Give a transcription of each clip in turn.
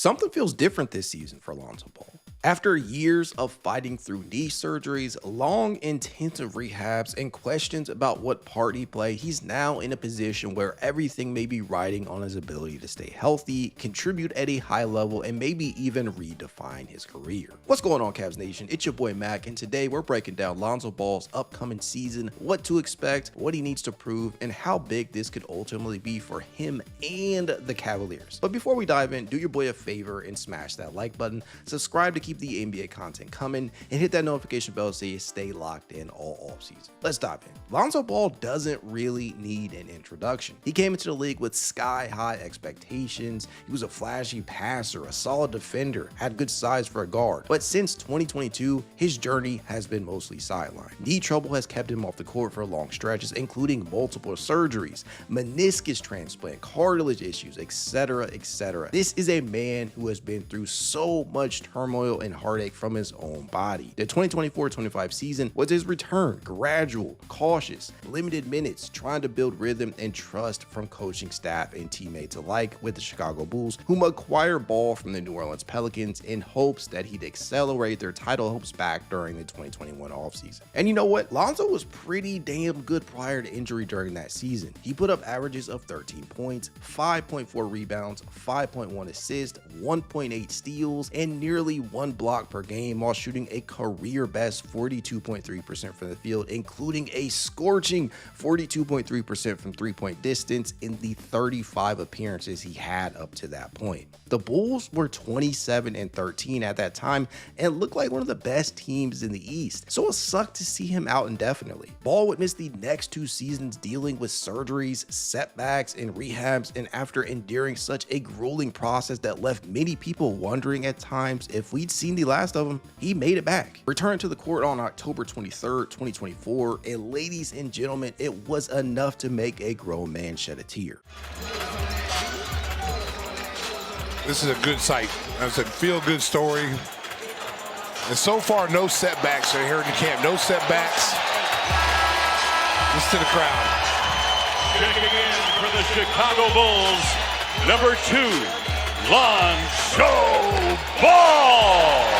Something feels different this season for Lonzo Ball. After years of fighting through knee surgeries, long intensive rehabs, and questions about what part he played, he's now in a position where everything may be riding on his ability to stay healthy, contribute at a high level, and maybe even redefine his career. What's going on, Cavs Nation? It's your boy Mac, and today we're breaking down Lonzo Ball's upcoming season, what to expect, what he needs to prove, and how big this could ultimately be for him and the Cavaliers. But before we dive in, do your boy a favor and smash that like button, subscribe to keep the NBA content coming, and hit that notification bell so you stay locked in all offseason. Let's dive in. Lonzo Ball doesn't really need an introduction. He came into the league with sky-high expectations. He was a flashy passer, a solid defender, had good size for a guard. But since 2022, his journey has been mostly sidelined. Knee trouble has kept him off the court for long stretches, including multiple surgeries, meniscus transplant, cartilage issues, etc., etc. This is a man who has been through so much turmoil and heartache from his own body. The 2024-25 season was his return, gradual, cautious, limited minutes, trying to build rhythm and trust from coaching staff and teammates alike with the Chicago Bulls, whom acquired Ball from the New Orleans Pelicans in hopes that he'd accelerate their title hopes back during the 2021 offseason. And you know what? Lonzo was pretty damn good prior to injury during that season. He put up averages of 13 points, 5.4 rebounds, 5.1 assists, 1.8 steals, and nearly 1 block per game while shooting a career best 42.3% from the field, including a scorching 42.3% from three-point distance in the 35 appearances he had up to that point. The Bulls were 27-13 at that time and looked like one of the best teams in the East, so it sucked to see him out indefinitely. Ball would miss the next 2 seasons dealing with surgeries, setbacks, and rehabs, and after enduring such a grueling process that left many people wondering at times if we'd seen the last of him, he made it back. Returned to the court on October 23rd, 2024, and ladies and gentlemen, it was enough to make a grown man shed a tear. This is a good sight. It's a feel-good story. And so far, no setbacks here in the camp. No setbacks. Just to the crowd. Checking in for the Chicago Bulls, number 2, Lonzo Ball.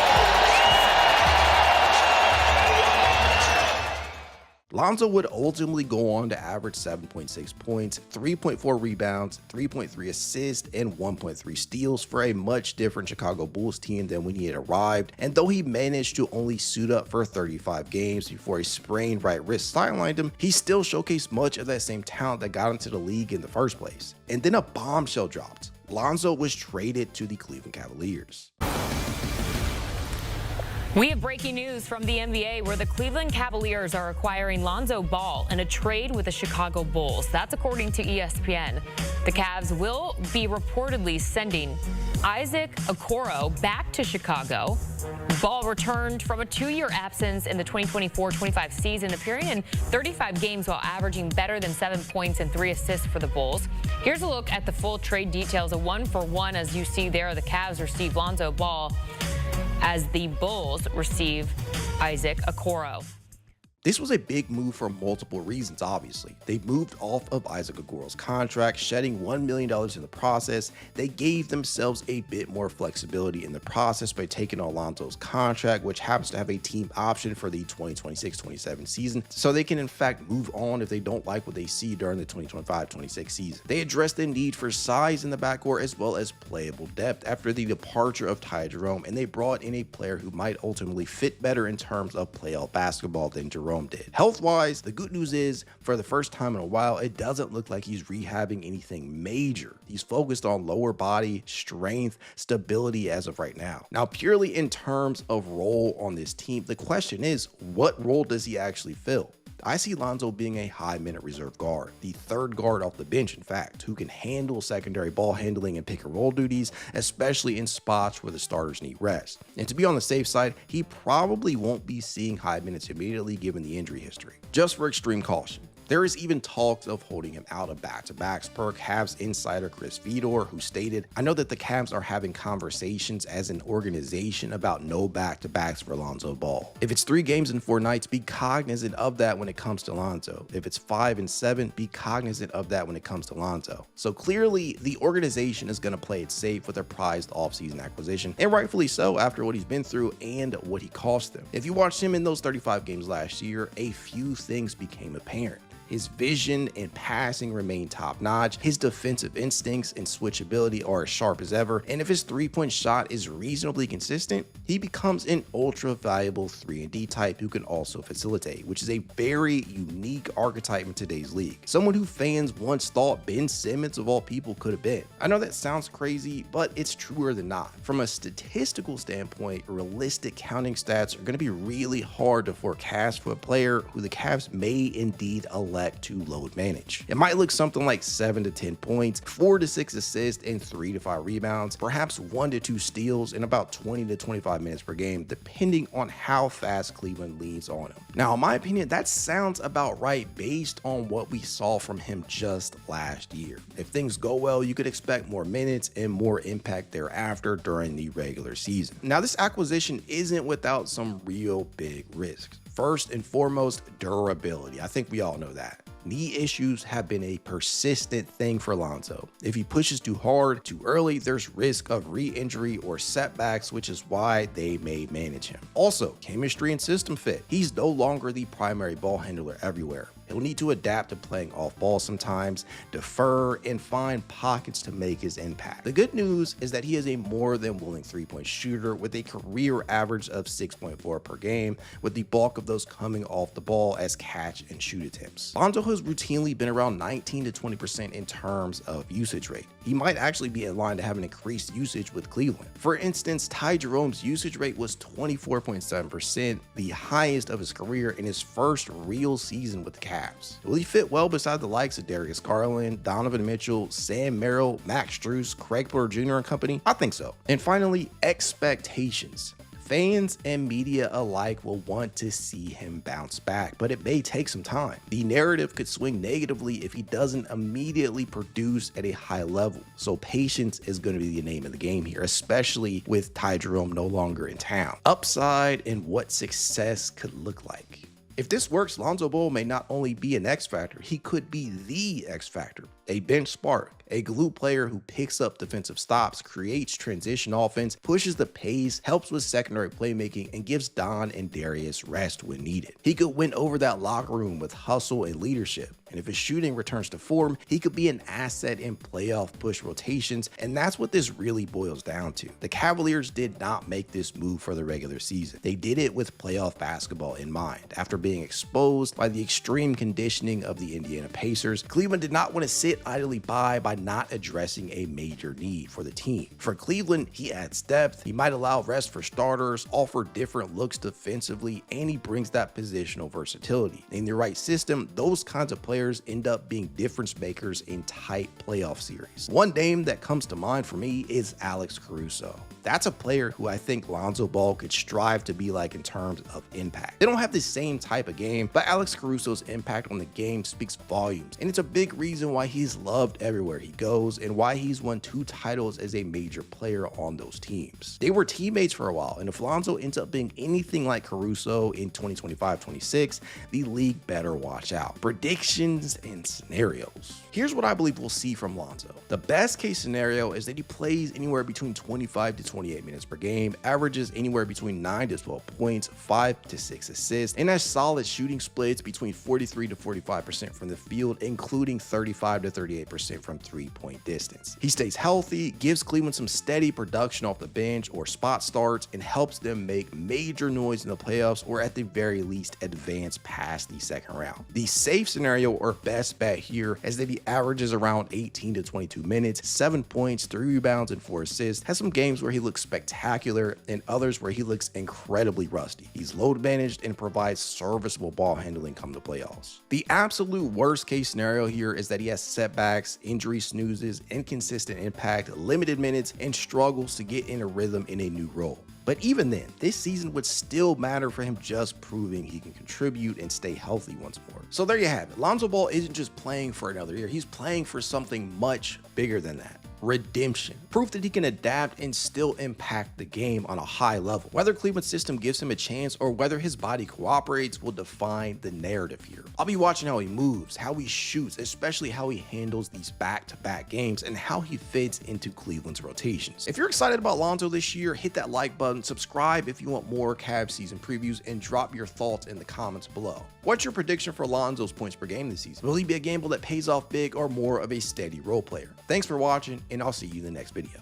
Lonzo would ultimately go on to average 7.6 points, 3.4 rebounds, 3.3 assists, and 1.3 steals for a much different Chicago Bulls team than when he had arrived. And though he managed to only suit up for 35 games before a sprained right wrist sidelined him, he still showcased much of that same talent that got into the league in the first place. And then a bombshell dropped. Lonzo was traded to the Cleveland Cavaliers. We have breaking news from the NBA where the Cleveland Cavaliers are acquiring Lonzo Ball in a trade with the Chicago Bulls. That's according to ESPN. The Cavs will be reportedly sending Okoro back to Chicago. Ball returned from a 2-year absence in the 2024-25 season, appearing in 35 games while averaging better than 7 points and 3 assists for the Bulls. Here's a look at the full trade details. A 1-for-1, as you see there. The Cavs receive Lonzo Ball as the Bulls receive Okoro. This was a big move for multiple reasons, obviously. They moved off of Okoro's contract, shedding $1 million in the process. They gave themselves a bit more flexibility in the process by taking on Lonzo's contract, which happens to have a team option for the 2026-27 season, so they can in fact move on if they don't like what they see during the 2025-26 season. They addressed the need for size in the backcourt as well as playable depth after the departure of Ty Jerome, and they brought in a player who might ultimately fit better in terms of playoff basketball than Jerome did. Health-wise, the good news is, for the first time in a while, it doesn't look like he's rehabbing anything major. He's focused on lower body, strength, stability as of right now. Now, purely in terms of role on this team, the question is, what role does he actually fill? I see Lonzo being a high-minute reserve guard, the 3rd guard off the bench, in fact, who can handle secondary ball handling and pick-and-roll duties, especially in spots where the starters need rest. And to be on the safe side, he probably won't be seeing high minutes immediately given the injury history. Just for extreme caution, There is even talks of holding him out of back-to-backs per Cavs insider Chris Fedor, who stated, "I know that the Cavs are having conversations as an organization about no back-to-backs for Lonzo Ball. If it's 3 games in 4 nights, be cognizant of that when it comes to Lonzo. If it's 5 and 7, be cognizant of that when it comes to Lonzo." So clearly, the organization is going to play it safe with a prized offseason acquisition, and rightfully so after what he's been through and what he cost them. If you watched him in those 35 games last year, a few things became apparent. His vision and passing remain top-notch, his defensive instincts and switchability are as sharp as ever, and if his three-point shot is reasonably consistent, he becomes an ultra-valuable 3-and-D type who can also facilitate, which is a very unique archetype in today's league. Someone who fans once thought Ben Simmons of all people could have been. I know that sounds crazy, but it's truer than not. From a statistical standpoint, realistic counting stats are going to be really hard to forecast for a player who the Cavs may indeed elect to load manage. It might look something like 7 to 10 points, 4 to 6 assists, and 3 to 5 rebounds, perhaps 1 to 2 steals, and about 20 to 25 minutes per game, depending on how fast Cleveland leans on him. Now, in my opinion, that sounds about right based on what we saw from him just last year. If things go well, you could expect more minutes and more impact thereafter during the regular season. Now, this acquisition isn't without some real big risks. First and foremost, durability. I think we all know that. Knee issues have been a persistent thing for Lonzo. If he pushes too hard, too early, there's risk of re-injury or setbacks, which is why they may manage him. Also, chemistry and system fit. He's no longer the primary ball handler everywhere. He'll need to adapt to playing off ball sometimes, defer, and find pockets to make his impact. The good news is that he is a more than willing 3-point shooter with a career average of 6.4 per game, with the bulk of those coming off the ball as catch and shoot attempts. Lonzo has routinely been around 19 to 20% in terms of usage rate. He might actually be in line to have an increased usage with Cleveland. For instance, Ty Jerome's usage rate was 24.7%, the highest of his career in his first real season with the Cavs. Will he fit well beside the likes of Darius, Garland, Donovan Mitchell, Sam Merrill, Max Strus, Craig Porter Jr. and company? I think so. And finally, expectations. Fans and media alike will want to see him bounce back, but it may take some time. The narrative could swing negatively if he doesn't immediately produce at a high level. So patience is going to be the name of the game here, especially with Ty Jerome no longer in town. Upside and what success could look like. If this works, Lonzo Ball may not only be an X factor, he could be the X factor. A bench spark, a glue player who picks up defensive stops, creates transition offense, pushes the pace, helps with secondary playmaking, and gives Don and Darius rest when needed. He could win over that locker room with hustle and leadership. And if his shooting returns to form, he could be an asset in playoff push rotations, and that's what this really boils down to. The Cavaliers did not make this move for the regular season. They did it with playoff basketball in mind. After being exposed by the extreme conditioning of the Indiana Pacers, Cleveland did not want to sit idly by not addressing a major need for the team. For Cleveland, he adds depth, he might allow rest for starters, offer different looks defensively, and he brings that positional versatility. In the right system, those kinds of players end up being difference makers in tight playoff series. One name that comes to mind for me is Alex Caruso. That's a player who I think Lonzo Ball could strive to be like in terms of impact. They don't have the same type of game, but Alex Caruso's impact on the game speaks volumes, and it's a big reason why he's loved everywhere he goes and why he's won 2 titles as a major player on those teams. They were teammates for a while, and if Lonzo ends up being anything like Caruso in 2025-26, the league better watch out. Predictions and scenarios. Here's what I believe we'll see from Lonzo. The best case scenario is that he plays anywhere between 25 to 28 minutes per game, averages anywhere between 9 to 12 points, 5 to 6 assists, and has solid shooting splits between 43 to 45% from the field, including 35 to 38% from 3-point distance. He stays healthy, gives Cleveland some steady production off the bench or spot starts, and helps them make major noise in the playoffs, or at the very least advance past the second round. The safe scenario or best bet here is that he averages around 18 to 22 minutes, 7 points, 3 rebounds, and 4 assists, has some games where he looks spectacular and others where he looks incredibly rusty. He's load managed and provides serviceable ball handling come the playoffs. The absolute worst case scenario here is that he has setbacks, injury snoozes, inconsistent impact, limited minutes, and struggles to get in a rhythm in a new role. But even then, this season would still matter for him just proving he can contribute and stay healthy once more. So there you have it. Lonzo Ball isn't just playing for another year, he's playing for something much bigger than that. Redemption. Proof that he can adapt and still impact the game on a high level. Whether Cleveland's system gives him a chance or whether his body cooperates will define the narrative here. I'll be watching how he moves, how he shoots, especially how he handles these back-to-back games and how he fits into Cleveland's rotations. If you're excited about Lonzo this year, hit that like button, subscribe if you want more Cavs season previews, and drop your thoughts in the comments below. What's your prediction for Lonzo's points per game this season? Will he be a gamble that pays off big or more of a steady role player? Thanks for watching, and I'll see you in the next video.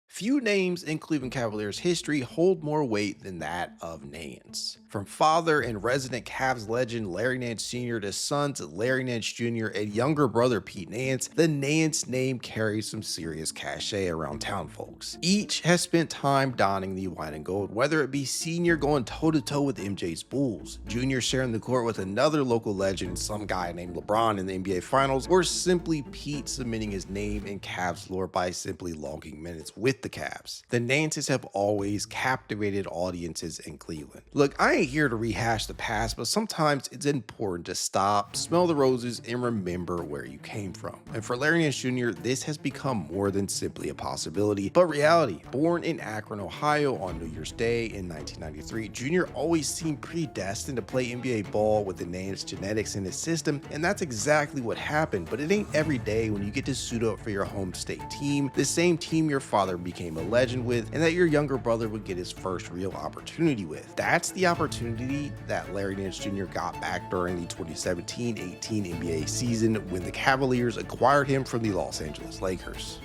Few names in Cleveland Cavaliers history hold more weight than that of Nance. From father and resident Cavs legend Larry Nance Jr. to sons Larry Nance Jr. and younger brother Pete Nance, the Nance name carries some serious cachet around town folks. Each has spent time donning the white and gold, whether it be Senior going toe-to-toe with MJ's Bulls, Junior sharing the court with another local legend, some guy named LeBron in the NBA Finals, or simply Pete submitting his name in Cavs lore by simply logging minutes with the Cavs. The Nances have always captivated audiences in Cleveland. Look, I ain't here to rehash the past, but sometimes it's important to stop, smell the roses, and remember where you came from. And for Larry Nance Jr., this has become more than simply a possibility, but reality. Born in Akron, Ohio on New Year's Day in 1993, Jr. always seemed predestined to play NBA ball with the Nance genetics in his system, and that's exactly what happened. But it ain't every day when you get to suit up for your home state team, the same team your father became a legend with, and that your younger brother would get his first real opportunity with. That's the opportunity that Larry Nance Jr. got back during the 2017-18 NBA season when the Cavaliers acquired him from the Los Angeles Lakers.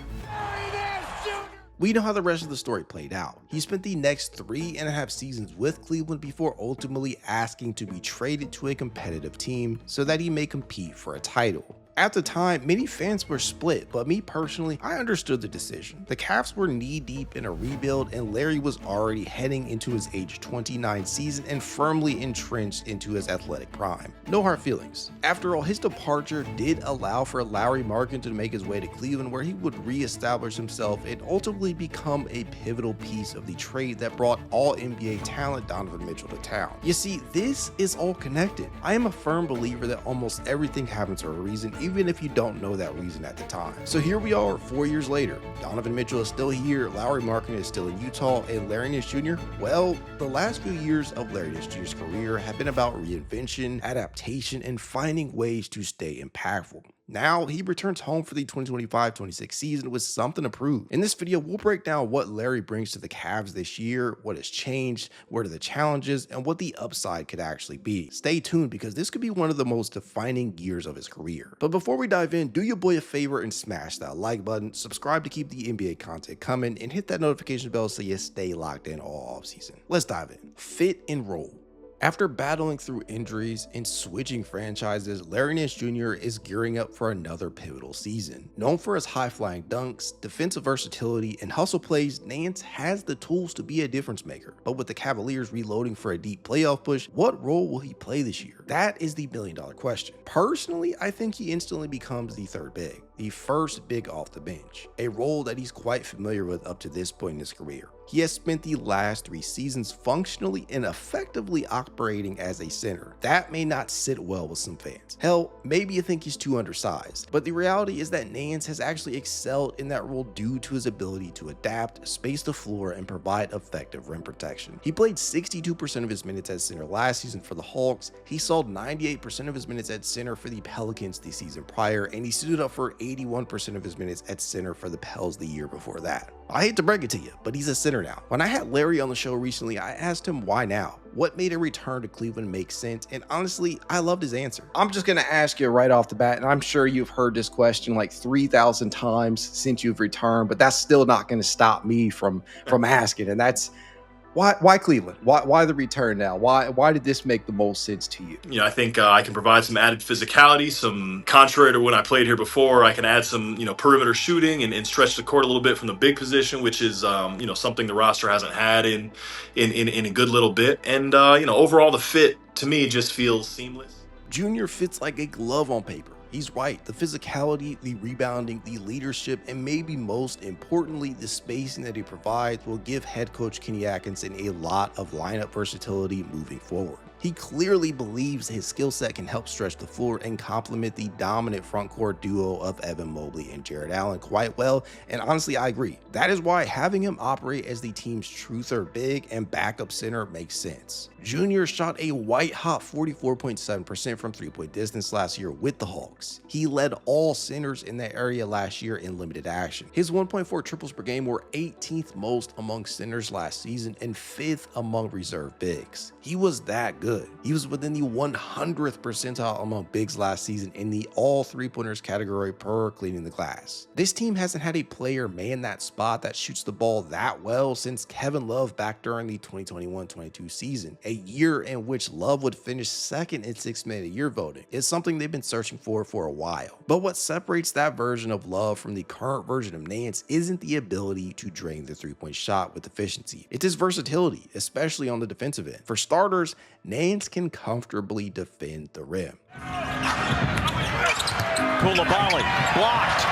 We know how the rest of the story played out. He spent the next 3.5 seasons with Cleveland before ultimately asking to be traded to a competitive team so that he may compete for a title. At the time, many fans were split, but me personally, I understood the decision. The Cavs were knee-deep in a rebuild, and Larry was already heading into his age 29 season and firmly entrenched into his athletic prime. No hard feelings. After all, his departure did allow for Lauri Markkanen to make his way to Cleveland, where he would re-establish himself and ultimately become a pivotal piece of the trade that brought all-NBA talent Donovan Mitchell to town. You see, this is all connected. I am a firm believer that almost everything happens for a reason, even if you don't know that reason at the time. So here we are 4 years later. Donovan Mitchell is still here, Lauri Markkanen is still in Utah, and Larry Nance Jr., well, the last few years of Larry Nance Jr.'s career have been about reinvention, adaptation, and finding ways to stay impactful. Now, he returns home for the 2025-26 season with something to prove. In this video, we'll break down what Larry brings to the Cavs this year, what has changed, what are the challenges, and what the upside could actually be. Stay tuned because this could be one of the most defining years of his career. But before we dive in, do your boy a favor and smash that like button, subscribe to keep the NBA content coming, and hit that notification bell so you stay locked in all offseason. Let's dive in. Fit and roll. After battling through injuries and switching franchises, Larry Nance Jr. is gearing up for another pivotal season. Known for his high-flying dunks, defensive versatility, and hustle plays, Nance has the tools to be a difference maker. But with the Cavaliers reloading for a deep playoff push, what role will he play this year? That is the million-dollar question. Personally, I think he instantly becomes the third big, the first big off the bench, a role that he's quite familiar with up to this point in his career. He has spent the last 3 seasons functionally and effectively operating as a center. That may not sit well with some fans. Hell, maybe you think he's too undersized, but the reality is that Nance has actually excelled in that role due to his ability to adapt, space the floor, and provide effective rim protection. He played 62% of his minutes at center last season for the Hawks. He saw 98% of his minutes at center for the Pelicans the season prior, and he suited up for 81% of his minutes at center for the Pels the year before that. I hate to break it to you, but he's a center now. When I had Larry on the show recently, I asked him why now? What made a return to Cleveland make sense? And honestly, I loved his answer. I'm just going to ask you right off the bat, and I'm sure you've heard this question like 3,000 times since you've returned, but that's still not going to stop me from asking. And that's, Why Cleveland? Why the return now? Why did this make the most sense to you? I think I can provide some added physicality, some contrary to when I played here before. I can add some, perimeter shooting and stretch the court a little bit from the big position, which is, something the roster hasn't had in a good little bit. And, overall the fit to me just feels seamless. Junior fits like a glove on paper. He's right. The physicality, the rebounding, the leadership, and maybe most importantly, the spacing that he provides will give head coach Kenny Atkinson a lot of lineup versatility moving forward. He clearly believes his skill set can help stretch the floor and complement the dominant front court duo of Evan Mobley and Jarrett Allen quite well, and honestly, I agree. That is why having him operate as the team's true third big and backup center makes sense. Junior shot a white-hot 44.7% from three-point distance last year with the Hawks. He led all centers in that area last year in limited action. His 1.4 triples per game were 18th most among centers last season and 5th among reserve bigs. He was that good. He was within the 100th percentile among bigs last season in the all three-pointers category per Cleaning the Glass. This team hasn't had a player man that spot that shoots the ball that well since Kevin Love back during the 2021-22 season, a year in which Love would finish second in Sixth Man of the Year voting. It's something they've been searching for a while. But what separates that version of Love from the current version of Nance isn't the ability to drain the three-point shot with efficiency. It's his versatility, especially on the defensive end. For starters, Nance can comfortably defend the rim. Koulibaly blocked.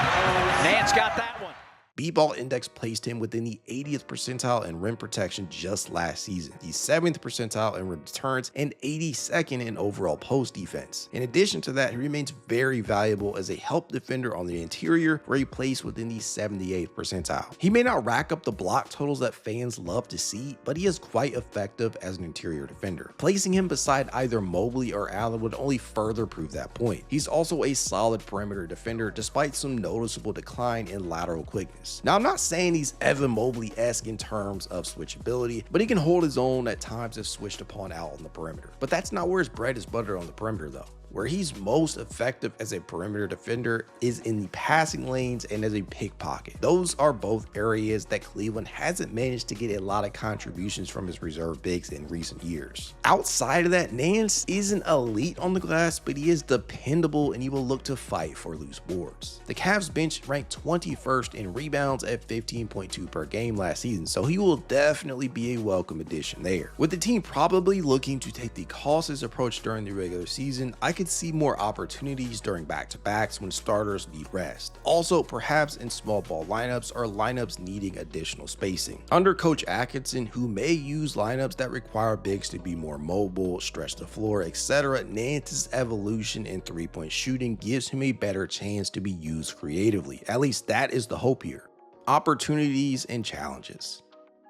Nance got that one. B-ball index placed him within the 80th percentile in rim protection just last season, the 7th percentile in returns, and 82nd in overall post defense. In addition to that, he remains very valuable as a help defender on the interior, where he plays within the 78th percentile. He may not rack up the block totals that fans love to see, but he is quite effective as an interior defender. Placing him beside either Mobley or Allen would only further prove that point. He's also a solid perimeter defender despite some noticeable decline in lateral quickness. Now, I'm not saying he's Evan Mobley-esque in terms of switchability, but he can hold his own at times if switched upon out on the perimeter. But that's not where his bread is buttered on the perimeter though. Where he's most effective as a perimeter defender is in the passing lanes and as a pickpocket. Those are both areas that Cleveland hasn't managed to get a lot of contributions from his reserve bigs in recent years. Outside of that, Nance isn't elite on the glass, but he is dependable and he will look to fight for loose boards. The Cavs bench ranked 21st in rebounds at 15.2 per game last season, so he will definitely be a welcome addition there. With the team probably looking to take the cautious approach during the regular season, I could see more opportunities during back-to-backs when starters need rest. Also, perhaps in small ball lineups or lineups needing additional spacing. Under Coach Atkinson, who may use lineups that require bigs to be more mobile, stretch the floor, etc., Nance's evolution in three-point shooting gives him a better chance to be used creatively. At least that is the hope here. Opportunities and challenges.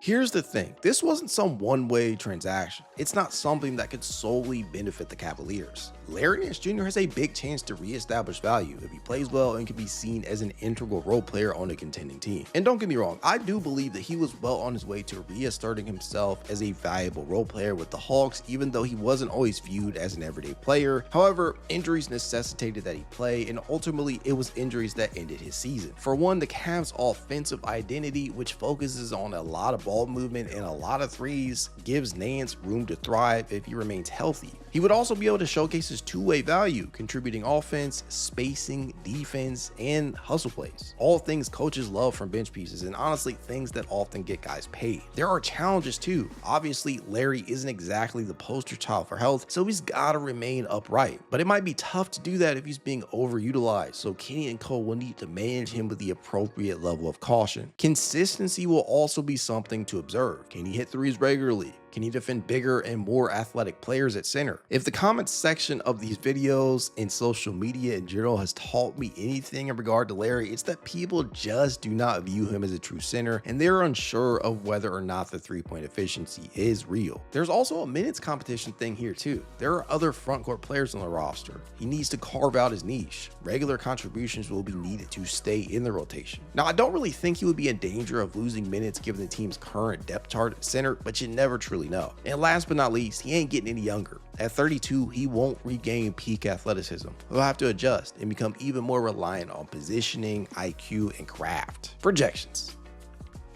Here's the thing, this wasn't some one-way transaction. It's not something that could solely benefit the Cavaliers. Larry Nance Jr. has a big chance to reestablish value if he plays well and can be seen as an integral role player on a contending team. And don't get me wrong, I do believe that he was well on his way to reasserting himself as a valuable role player with the Hawks, even though he wasn't always viewed as an everyday player. However, injuries necessitated that he play, and ultimately it was injuries that ended his season. For one, the Cavs' offensive identity, which focuses on a lot of ball movement and a lot of threes, gives Nance room to thrive if he remains healthy. He would also be able to showcase his two-way value, contributing offense, spacing, defense, and hustle plays. All things coaches love from bench pieces, and honestly, things that often get guys paid. There are challenges too. Obviously, Larry isn't exactly the poster child for health, so he's got to remain upright. But it might be tough to do that if he's being overutilized, so Kenny and Cole will need to manage him with the appropriate level of caution. Consistency will also be something to observe. Can he hit threes regularly? Can he defend bigger and more athletic players at center? If the comments section of these videos and social media in general has taught me anything in regard to Larry, it's that people just do not view him as a true center, and they're unsure of whether or not the three-point efficiency is real. There's also a minutes competition thing here too. There are other front court players on the roster. He needs to carve out his niche. Regular contributions will be needed to stay in the rotation. Now, I don't really think he would be in danger of losing minutes given the team's current depth chart at center, but you never truly know. And last but not least, he ain't getting any younger. At 32, he won't regain peak athleticism. He'll have to adjust and become even more reliant on positioning, IQ, and craft. Projections.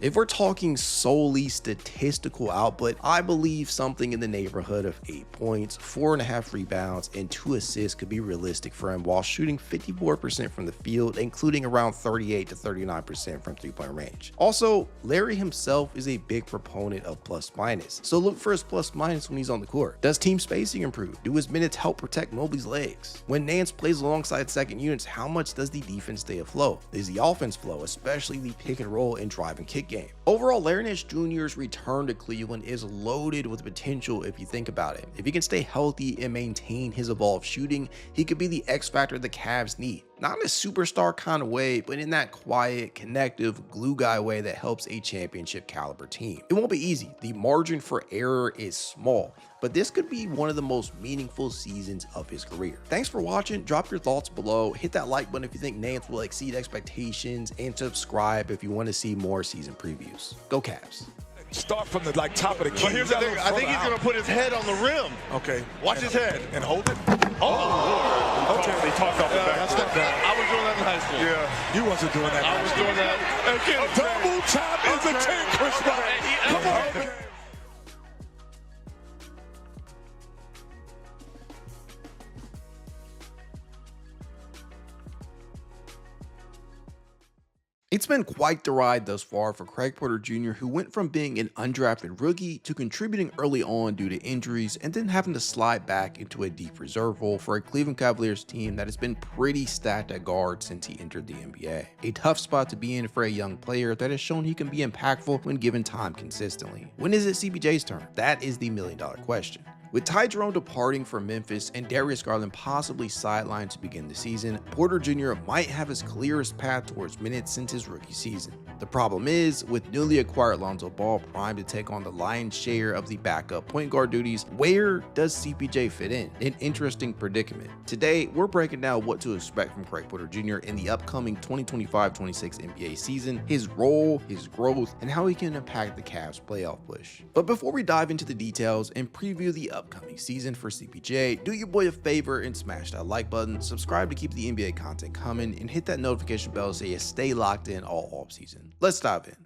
If we're talking solely statistical output, I believe something in the neighborhood of 8 points, 4.5 rebounds, and 2 assists could be realistic for him while shooting 54% from the field, including around 38 to 39% from three-point range. Also, Larry himself is a big proponent of plus minus, so look for his plus minus when he's on the court. Does team spacing improve? Do his minutes help protect Mobley's legs? When Nance plays alongside second units, how much does the defense stay afloat? Is the offense flow, especially the pick and roll and drive and kick game? Overall, Nance Jr.'s return to Cleveland is loaded with potential if you think about it. If he can stay healthy and maintain his evolved shooting, he could be the X factor the Cavs need. Not in a superstar kind of way, but in that quiet, connective, glue guy way that helps a championship caliber team. It won't be easy. The margin for error is small, but this could be one of the most meaningful seasons of his career. Thanks for watching. Drop your thoughts below. Hit that like button if you think Nance will exceed expectations, and subscribe if you want to see more season previews. Go Cavs. Start from the top of the key. But here's the thing. I think he's going to put his head on the rim. Okay. Watch his head. And hold it. Oh, okay. They talked off the back. That's not bad. I was doing that in high school. Yeah. You wasn't doing that. I was doing that. Again, double tap is a 10, Chris Bryant. Come on. It's been quite the ride thus far for Craig Porter Jr., who went from being an undrafted rookie to contributing early on due to injuries and then having to slide back into a deep reserve role for a Cleveland Cavaliers team that has been pretty stacked at guard since he entered the NBA. A tough spot to be in for a young player that has shown he can be impactful when given time consistently. When is it CPJ's turn? That is the million-dollar question. With Ty Jerome departing for Memphis and Darius Garland possibly sidelined to begin the season, Porter Jr. might have his clearest path towards minutes since his rookie season. The problem is, with newly acquired Lonzo Ball primed to take on the lion's share of the backup point guard duties, where does CPJ fit in? An interesting predicament. Today, we're breaking down what to expect from Craig Porter Jr. in the upcoming 2025-26 NBA season, his role, his growth, and how he can impact the Cavs' playoff push. But before we dive into the details and preview the upcoming season for CPJ, do your boy a favor and smash that like button, subscribe to keep the NBA content coming, and hit that notification bell so you stay locked in all offseason. Let's dive in.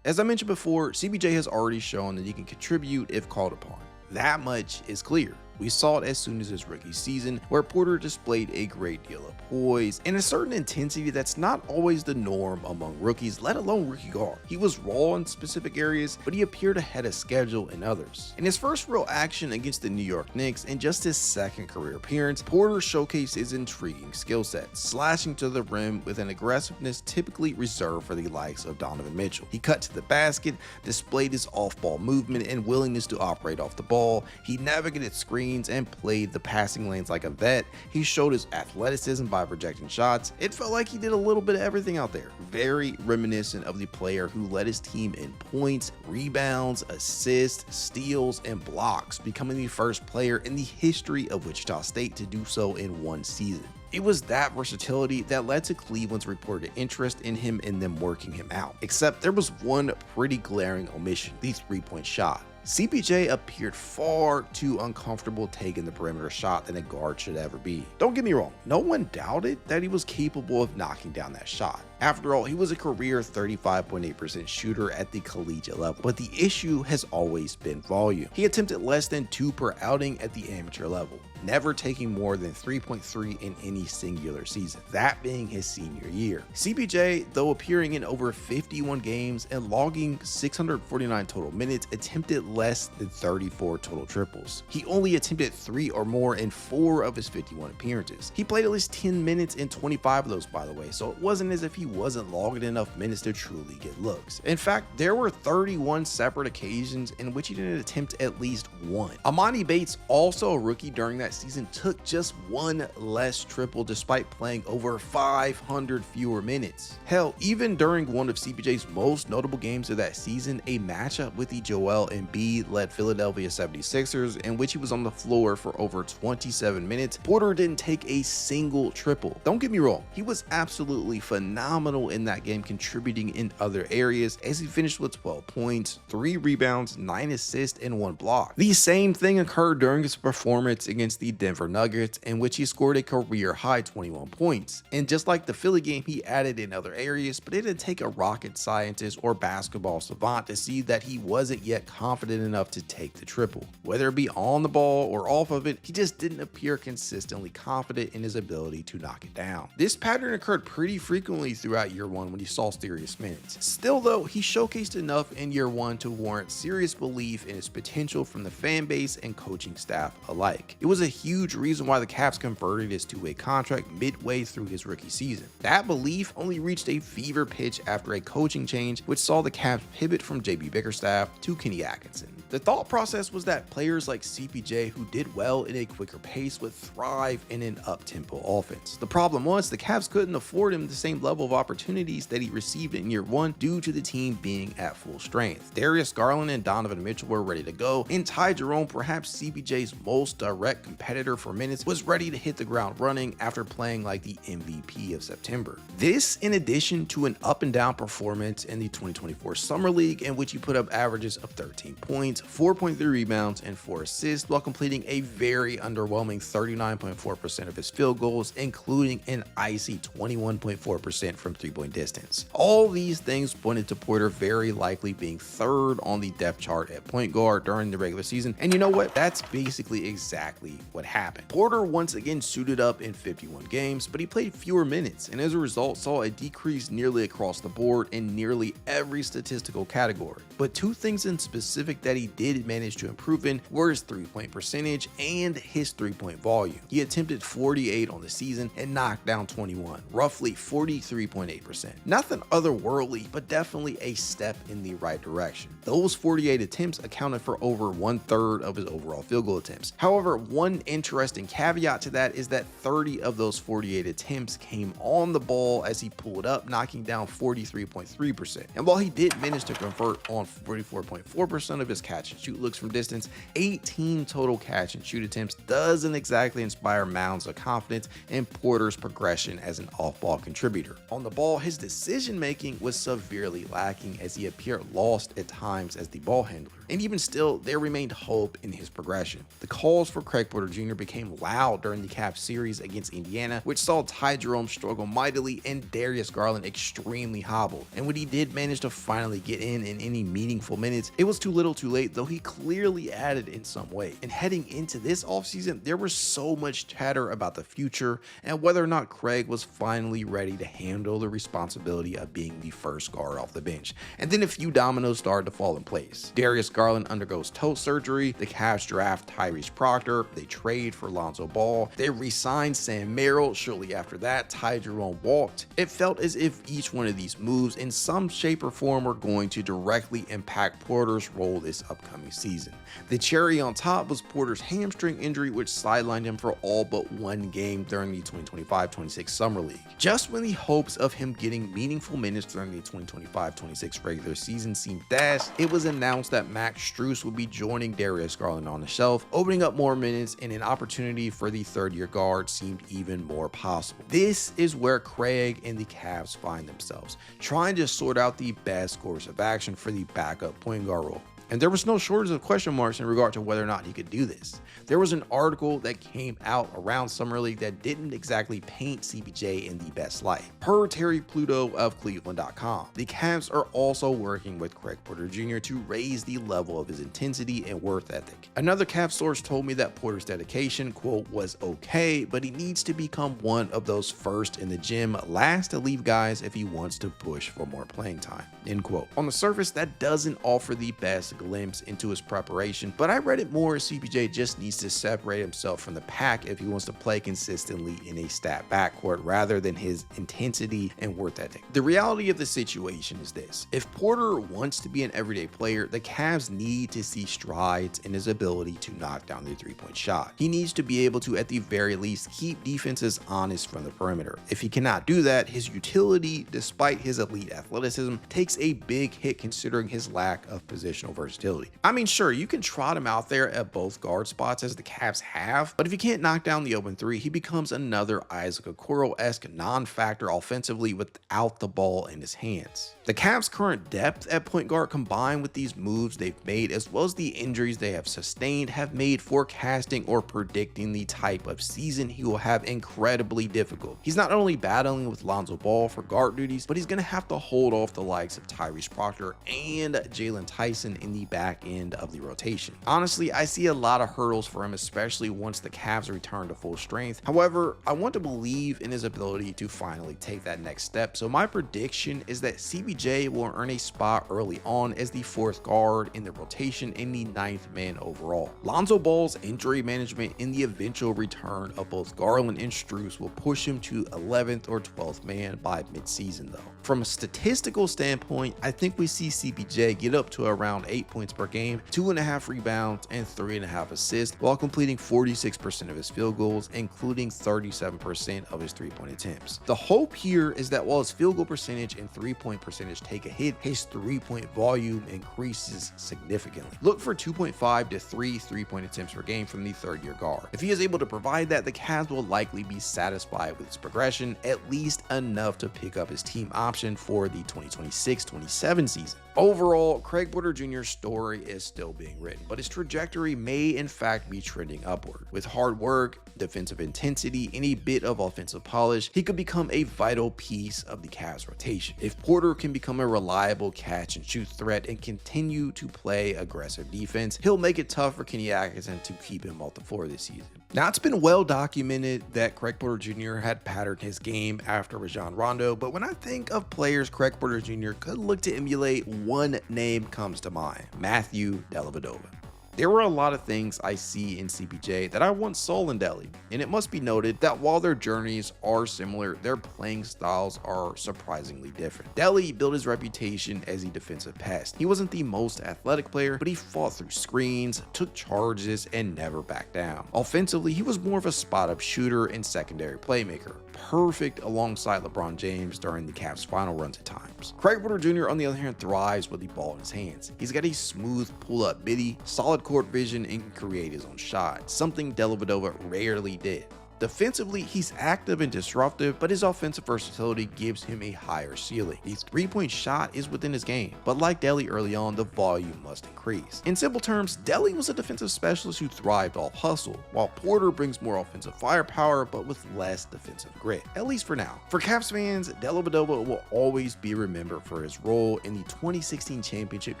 As I mentioned before, CPJ has already shown that he can contribute if called upon. That much is clear. We saw it as soon as his rookie season, where Porter displayed a great deal of poise and a certain intensity that's not always the norm among rookies, let alone rookie guard. He was raw in specific areas, but he appeared ahead of schedule in others. In his first real action against the New York Knicks and just his second career appearance, Porter showcased his intriguing skill set, slashing to the rim with an aggressiveness typically reserved for the likes of Donovan Mitchell. He cut to the basket, displayed his off-ball movement and willingness to operate off the ball. He navigated screens and played the passing lanes like a vet. He showed his athleticism by projecting shots. It felt like he did a little bit of everything out there. Very reminiscent of the player who led his team in points, rebounds, assists, steals, and blocks, becoming the first player in the history of Wichita State to do so in one season. It was that versatility that led to Cleveland's reported interest in him and them working him out. Except there was one pretty glaring omission: the three-point shot. CPJ appeared far too uncomfortable taking the perimeter shot than a guard should ever be. Don't get me wrong, no one doubted that he was capable of knocking down that shot. After all, he was a career 35.8% shooter at the collegiate level, but the issue has always been volume. He attempted less than 2 per outing at the amateur level, never taking more than 3.3 in any singular season, that being his senior year. CPJ, though appearing in over 51 games and logging 649 total minutes, attempted less than 34 total triples. He only attempted 3 or more in 4 of his 51 appearances. He played at least 10 minutes in 25 of those, by the way, so it wasn't as if he wasn't logging enough minutes to truly get looks. In fact, there were 31 separate occasions in which he didn't attempt at least one. Emoni Bates, also a rookie during that season, took just 1 less triple despite playing over 500 fewer minutes. Hell, even during one of CPJ's most notable games of that season, a matchup with the Joel Embiid-led Philadelphia 76ers, in which he was on the floor for over 27 minutes, Porter didn't take a single triple. Don't get me wrong, he was absolutely phenomenal phenomenal in that game, contributing in other areas as he finished with 12 points, 3 rebounds, 9 assists, and 1 block. The same thing occurred during his performance against the Denver Nuggets, in which he scored a career-high 21 points. And just like the Philly game, he added in other areas, but it didn't take a rocket scientist or basketball savant to see that he wasn't yet confident enough to take the triple. Whether it be on the ball or off of it, he just didn't appear consistently confident in his ability to knock it down. This pattern occurred pretty frequently throughout year one when he saw serious minutes. Still though, he showcased enough in year one to warrant serious belief in his potential from the fan base and coaching staff alike. It was a huge reason why the Cavs converted his two-way contract midway through his rookie season. That belief only reached a fever pitch after a coaching change, which saw the Cavs pivot from JB Bickerstaff to Kenny Atkinson. The thought process was that players like CPJ, who did well in a quicker pace, would thrive in an up-tempo offense. The problem was the Cavs couldn't afford him the same level of opportunities that he received in year one due to the team being at full strength. Darius, Garland, and Donovan Mitchell were ready to go, and Ty Jerome, perhaps CPJ's most direct competitor for minutes, was ready to hit the ground running after playing like the MVP of September. This, in addition to an up-and-down performance in the 2024 Summer League, in which he put up averages of 13 points, 4.3 rebounds, and 4 assists, while completing a very underwhelming 39.4% of his field goals, including an icy 21.4% from three-point distance. All these things pointed to Porter very likely being third on the depth chart at point guard during the regular season, and you know what? That's basically exactly what happened. Porter once again suited up in 51 games, but he played fewer minutes, and as a result saw a decrease nearly across the board in nearly every statistical category. But two things in specific that he did manage to improve in were his three-point percentage and his three-point volume. He attempted 48 on the season and knocked down 21, roughly 43.8%. Nothing otherworldly, but definitely a step in the right direction. Those 48 attempts accounted for over 1/3 of his overall field goal attempts. However, one interesting caveat to that is that 30 of those 48 attempts came on the ball as he pulled up, knocking down 43.3%. And while he did manage to convert on 44.4% of his catch and shoot looks from distance, 18 total catch and shoot attempts doesn't exactly inspire mounds of confidence in Porter's progression as an off-ball contributor. On the ball, his decision making was severely lacking as he appeared lost at times as the ball handler. And even still, there remained hope in his progression. The calls for Craig Porter Jr. became loud during the Cavs series against Indiana, which saw Ty Jerome struggle mightily and Darius Garland extremely hobbled. And when he did manage to finally get in any meaningful minutes, it was too little too late, though he clearly added in some way. And heading into this offseason, there was so much chatter about the future and whether or not Craig was finally ready to handle the responsibility of being the first guard off the bench. And then a few dominoes started to fall in place. Darius Garland undergoes toe surgery, the Cavs draft Tyrese Proctor, they trade for Lonzo Ball, they re-signed Sam Merrill. Shortly after that, Ty Jerome walked. It felt as if each one of these moves in some shape or form were going to directly impact Porter's role this upcoming season. The cherry on top was Porter's hamstring injury, which sidelined him for all but one game during the 2025-26 Summer League. Just when the hopes of him getting meaningful minutes during the 2025-26 regular season seemed dashed, it was announced that Max Strus would be joining Darius Garland on the shelf, opening up more minutes, and an opportunity for the third-year guard seemed even more possible. This is where Craig and the Cavs find themselves, trying to sort out the best course of action for the backup point guard role. And there was no shortage of question marks in regard to whether or not he could do this. There was an article that came out around Summer League that didn't exactly paint CPJ in the best light. Per Terry Pluto of Cleveland.com, the Cavs are also working with Craig Porter Jr. to raise the level of his intensity and work ethic. Another Cavs source told me that Porter's dedication, quote, was okay, but he needs to become one of those first in the gym, last to leave guys if he wants to push for more playing time, end quote. On the surface, that doesn't offer the best glimpse into his preparation, but I read it more as CPJ just needs to separate himself from the pack if he wants to play consistently in a stat backcourt rather than his intensity and work ethic. The reality of the situation is this: if Porter wants to be an everyday player, the Cavs need to see strides in his ability to knock down the three-point shot. He needs to be able to, at the very least, keep defenses honest from the perimeter. If he cannot do that, his utility, despite his elite athleticism, takes a big hit considering his lack of positional versatility. versatility. I mean, sure, you can trot him out there at both guard spots as the Cavs have, but if he can't knock down the open three, he becomes another Isaac Okoro-esque non-factor offensively without the ball in his hands. The Cavs' current depth at point guard, combined with these moves they've made as well as the injuries they have sustained, have made forecasting or predicting the type of season he will have incredibly difficult. He's not only battling with Lonzo Ball for guard duties, but he's going to have to hold off the likes of Tyrese Proctor and Jaylon Tyson in the back end of the rotation. Honestly, I see a lot of hurdles for him, especially once the Cavs return to full strength. However, I want to believe in his ability to finally take that next step, so my prediction is that CBJ will earn a spot early on as the 4th guard in the rotation and the 9th man overall. Lonzo Ball's injury management in the eventual return of both Garland and Strus will push him to 11th or 12th man by midseason though. From a statistical standpoint, I think we see CBJ get up to around 8 points per game, 2.5 rebounds, and 3.5 assists while completing 46% of his field goals, including 37% of his 3-point attempts. The hope here is that while his field goal percentage and 3-point percentage take a hit, his 3-point volume increases significantly. Look for 2.5 to 3 3-point attempts per game from the 3rd-year guard. If he is able to provide that, the Cavs will likely be satisfied with his progression, at least enough to pick up his team option for the 2026-27 season. Overall, Craig Porter Jr.'s story is still being written, but his trajectory may in fact be trending upward. With hard work, defensive intensity, and a bit of offensive polish, he could become a vital piece of the Cavs rotation. If Porter can become a reliable catch and shoot threat and continue to play aggressive defense, he'll make it tough for Kenny Atkinson to keep him off the floor this season. Now, it's been well documented that Craig Porter Jr. had patterned his game after Rajon Rondo, but when I think of players Craig Porter Jr. could look to emulate, one name comes to mind: Matthew Dellavedova. There were a lot of things I see in CPJ that I once saw in Delly, and it must be noted that while their journeys are similar, their playing styles are surprisingly different. Delly built his reputation as a defensive pest. He wasn't the most athletic player, but he fought through screens, took charges, and never backed down. Offensively, he was more of a spot-up shooter and secondary playmaker, perfect alongside LeBron James during the Cavs' final runs at times. Craig Porter Jr. on the other hand thrives with the ball in his hands. He's got a smooth pull-up biddy, solid court vision, and can create his own shot, something Dellavedova rarely did. Defensively, he's active and disruptive, but his offensive versatility gives him a higher ceiling. The 3-point shot is within his game, but like Delly early on, the volume must increase. In simple terms, Delly was a defensive specialist who thrived off hustle, while Porter brings more offensive firepower, but with less defensive grit, at least for now. For Cavs fans, Dellavedova will always be remembered for his role in the 2016 championship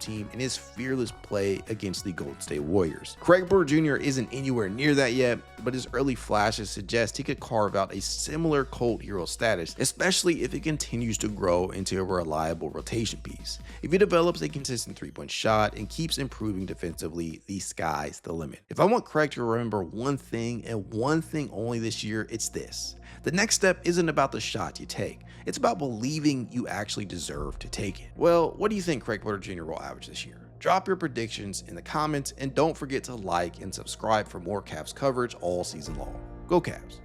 team and his fearless play against the Golden State Warriors. Craig Porter Jr. isn't anywhere near that yet, but his early flashes suggest he could carve out a similar cult hero status, especially if it continues to grow into a reliable rotation piece. If he develops a consistent 3-point shot and keeps improving defensively, the sky's the limit. If I want Craig to remember one thing and one thing only this year, it's this: the next step isn't about the shot you take, it's about believing you actually deserve to take it. Well, what do you think Craig Porter Jr. will average this year? Drop your predictions in the comments, and don't forget to like and subscribe for more Cavs coverage all season long. Go Cavs!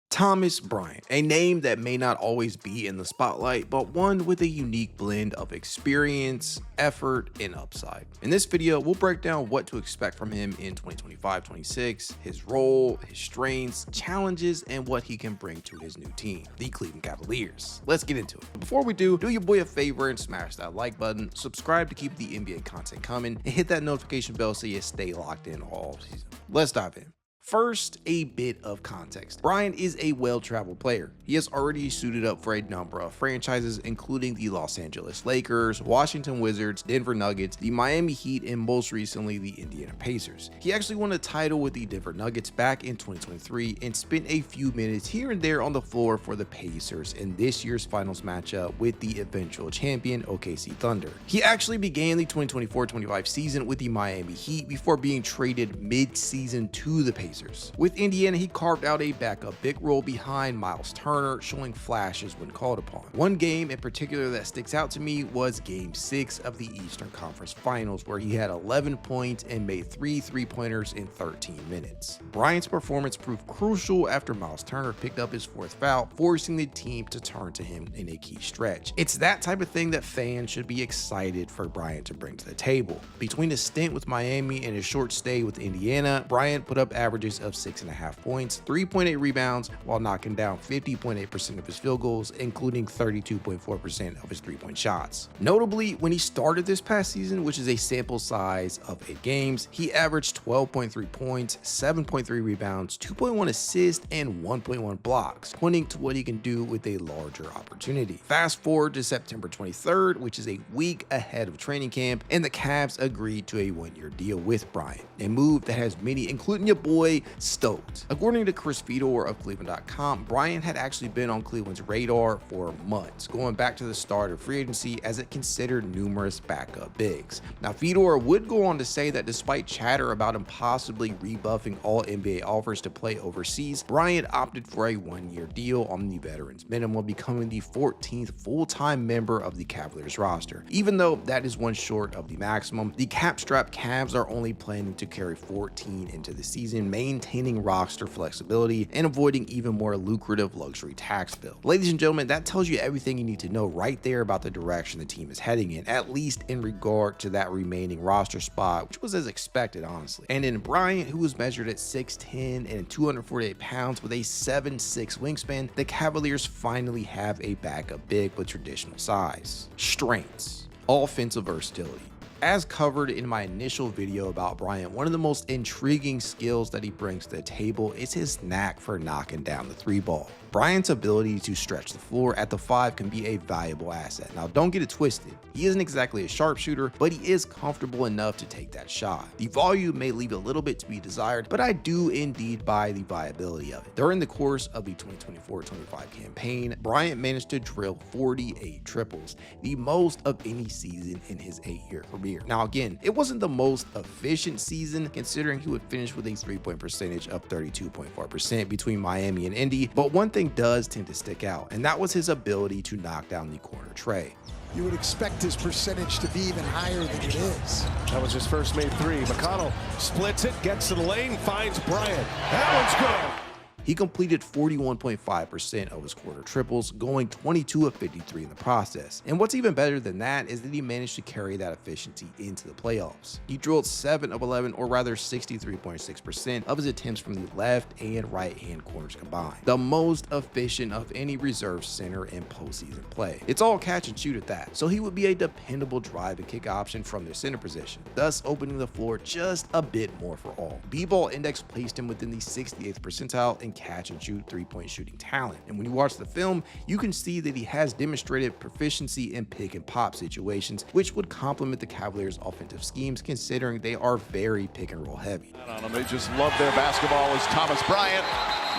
Thomas Bryant, a name that may not always be in the spotlight, but one with a unique blend of experience, effort, and upside. In this video, we'll break down what to expect from him in 2025-26, his role, his strengths, challenges, and what he can bring to his new team, the Cleveland Cavaliers. Let's get into it. But before we do your boy a favor and smash that like button, subscribe to keep the NBA content coming, and hit that notification bell so you stay locked in all season. Let's dive in. First, a bit of context. Bryant is a well-traveled player. He has already suited up for a number of franchises, including the Los Angeles Lakers, Washington Wizards, Denver Nuggets, the Miami Heat, and most recently the Indiana Pacers. He actually won a title with the Denver Nuggets back in 2023 and spent a few minutes here and there on the floor for the Pacers in this year's finals matchup with the eventual champion OKC Thunder. He actually began the 2024-25 season with the Miami Heat before being traded mid-season to the Pacers. Blazers. With Indiana, he carved out a backup big role behind Miles Turner, showing flashes when called upon. One game in particular that sticks out to me was Game 6 of the Eastern Conference Finals, where he had 11 points and made 3 3-pointers in 13 minutes. Bryant's performance proved crucial after Miles Turner picked up his 4th foul, forcing the team to turn to him in a key stretch. It's that type of thing that fans should be excited for Bryant to bring to the table. Between his stint with Miami and his short stay with Indiana, Bryant put up averages of 6.5 points, 3.8 rebounds, while knocking down 50.8% of his field goals, including 32.4% of his 3-point shots. Notably, when he started this past season, which is a sample size of 8 games, he averaged 12.3 points, 7.3 rebounds, 2.1 assists, and 1.1 blocks, pointing to what he can do with a larger opportunity. Fast forward to September 23rd, which is a week ahead of training camp, and the Cavs agreed to a 1-year deal with Bryant, a move that has many, including your boy, stoked. According to Chris Fedor of Cleveland.com, Bryant had actually been on Cleveland's radar for months, going back to the start of free agency, as it considered numerous backup bigs. Now, Fedor would go on to say that despite chatter about him possibly rebuffing all NBA offers to play overseas, Bryant opted for a 1-year deal on the veterans minimum, becoming the 14th full-time member of the Cavaliers roster. Even though that is one short of the maximum, the cap-strapped Cavs are only planning to carry 14 into the season, maintaining roster flexibility and avoiding even more lucrative luxury tax bill. Ladies and gentlemen, that tells you everything you need to know right there about the direction the team is heading in, at least in regard to that remaining roster spot, which was as expected, honestly. And in Bryant, who was measured at 6'10 and 248 pounds with a 7'6 wingspan, the Cavaliers finally have a backup big with traditional size. Strengths: offensive versatility. As covered in my initial video about Bryant, one of the most intriguing skills that he brings to the table is his knack for knocking down the 3-ball. Bryant's ability to stretch the floor at the 5 can be a valuable asset. Now, don't get it twisted. He isn't exactly a sharpshooter, but he is comfortable enough to take that shot. The volume may leave a little bit to be desired, but I do indeed buy the viability of it. During the course of the 2024-25 campaign, Bryant managed to drill 48 triples, the most of any season in his 8-year career. Now, again, it wasn't the most efficient season, considering he would finish with a 3-point percentage of 32.4% between Miami and Indy, but one thing does tend to stick out, and that was his ability to knock down the corner tray. You would expect his percentage to be even higher than it is. That was his first made 3. McConnell splits it, gets to the lane, finds Bryant. That one's good. He completed 41.5% of his quarter triples, going 22 of 53 in the process. And what's even better than that is that he managed to carry that efficiency into the playoffs. He drilled 7 of 11, or rather 63.6% of his attempts from the left and right hand corners combined, the most efficient of any reserve center in postseason play. It's all catch and shoot at that, so he would be a dependable drive and kick option from their center position, thus opening the floor just a bit more for all. B-ball index placed him within the 68th percentile in catch and shoot 3-point shooting talent. And when you watch the film, you can see that he has demonstrated proficiency in pick and pop situations, which would complement the Cavaliers' offensive schemes, considering they are very pick and roll heavy. They just love their basketball as Thomas Bryant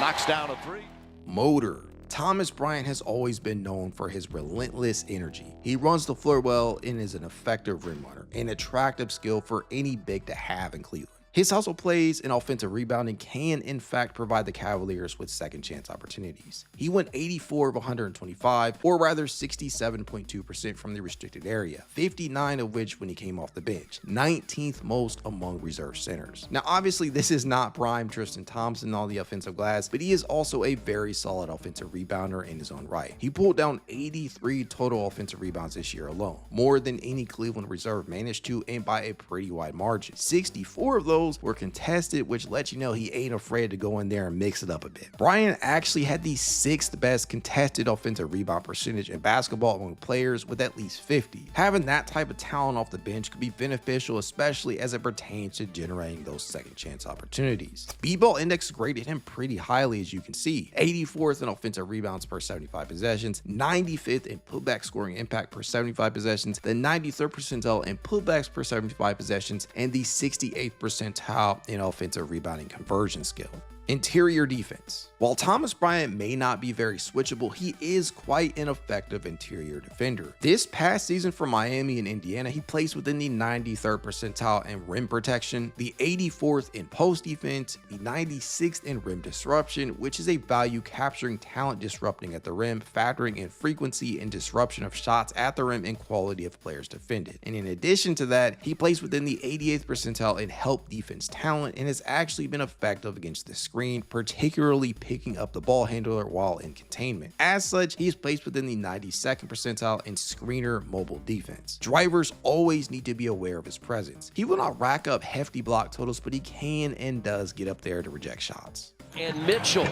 knocks down a 3. Motor. Thomas Bryant has always been known for his relentless energy. He runs the floor well and is an effective rim runner, an attractive skill for any big to have in Cleveland. His hustle plays and offensive rebounding can, in fact, provide the Cavaliers with second chance opportunities. He went 84 of 125, or rather 67.2% from the restricted area, 59 of which when he came off the bench, 19th most among reserve centers. Now, obviously, this is not prime Tristan Thompson on the offensive glass, but he is also a very solid offensive rebounder in his own right. He pulled down 83 total offensive rebounds this year alone, more than any Cleveland reserve managed to, and by a pretty wide margin. 64 of those were contested, which lets you know he ain't afraid to go in there and mix it up a bit. Bryant actually had the 6th best contested offensive rebound percentage in basketball among players, with at least 50. Having that type of talent off the bench could be beneficial, especially as it pertains to generating those second chance opportunities. B-ball index graded him pretty highly, as you can see. 84th in offensive rebounds per 75 possessions, 95th in putback scoring impact per 75 possessions, the 93rd percentile in putbacks per 75 possessions, and the 68th percentile in offensive rebounding conversion skill. Interior defense. While Thomas Bryant may not be very switchable, he is quite an effective interior defender. This past season for Miami and Indiana, he placed within the 93rd percentile in rim protection, the 84th in post defense, the 96th in rim disruption, which is a value capturing talent disrupting at the rim, factoring in frequency and disruption of shots at the rim and quality of players defended. And in addition to that, he placed within the 88th percentile in help defense talent and has actually been effective against the screen, particularly picking up the ball handler while in containment. As such, he is placed within the 92nd percentile in screener mobile defense. Drivers always need to be aware of his presence. He will not rack up hefty block totals, but he can and does get up there to reject shots. And Mitchell,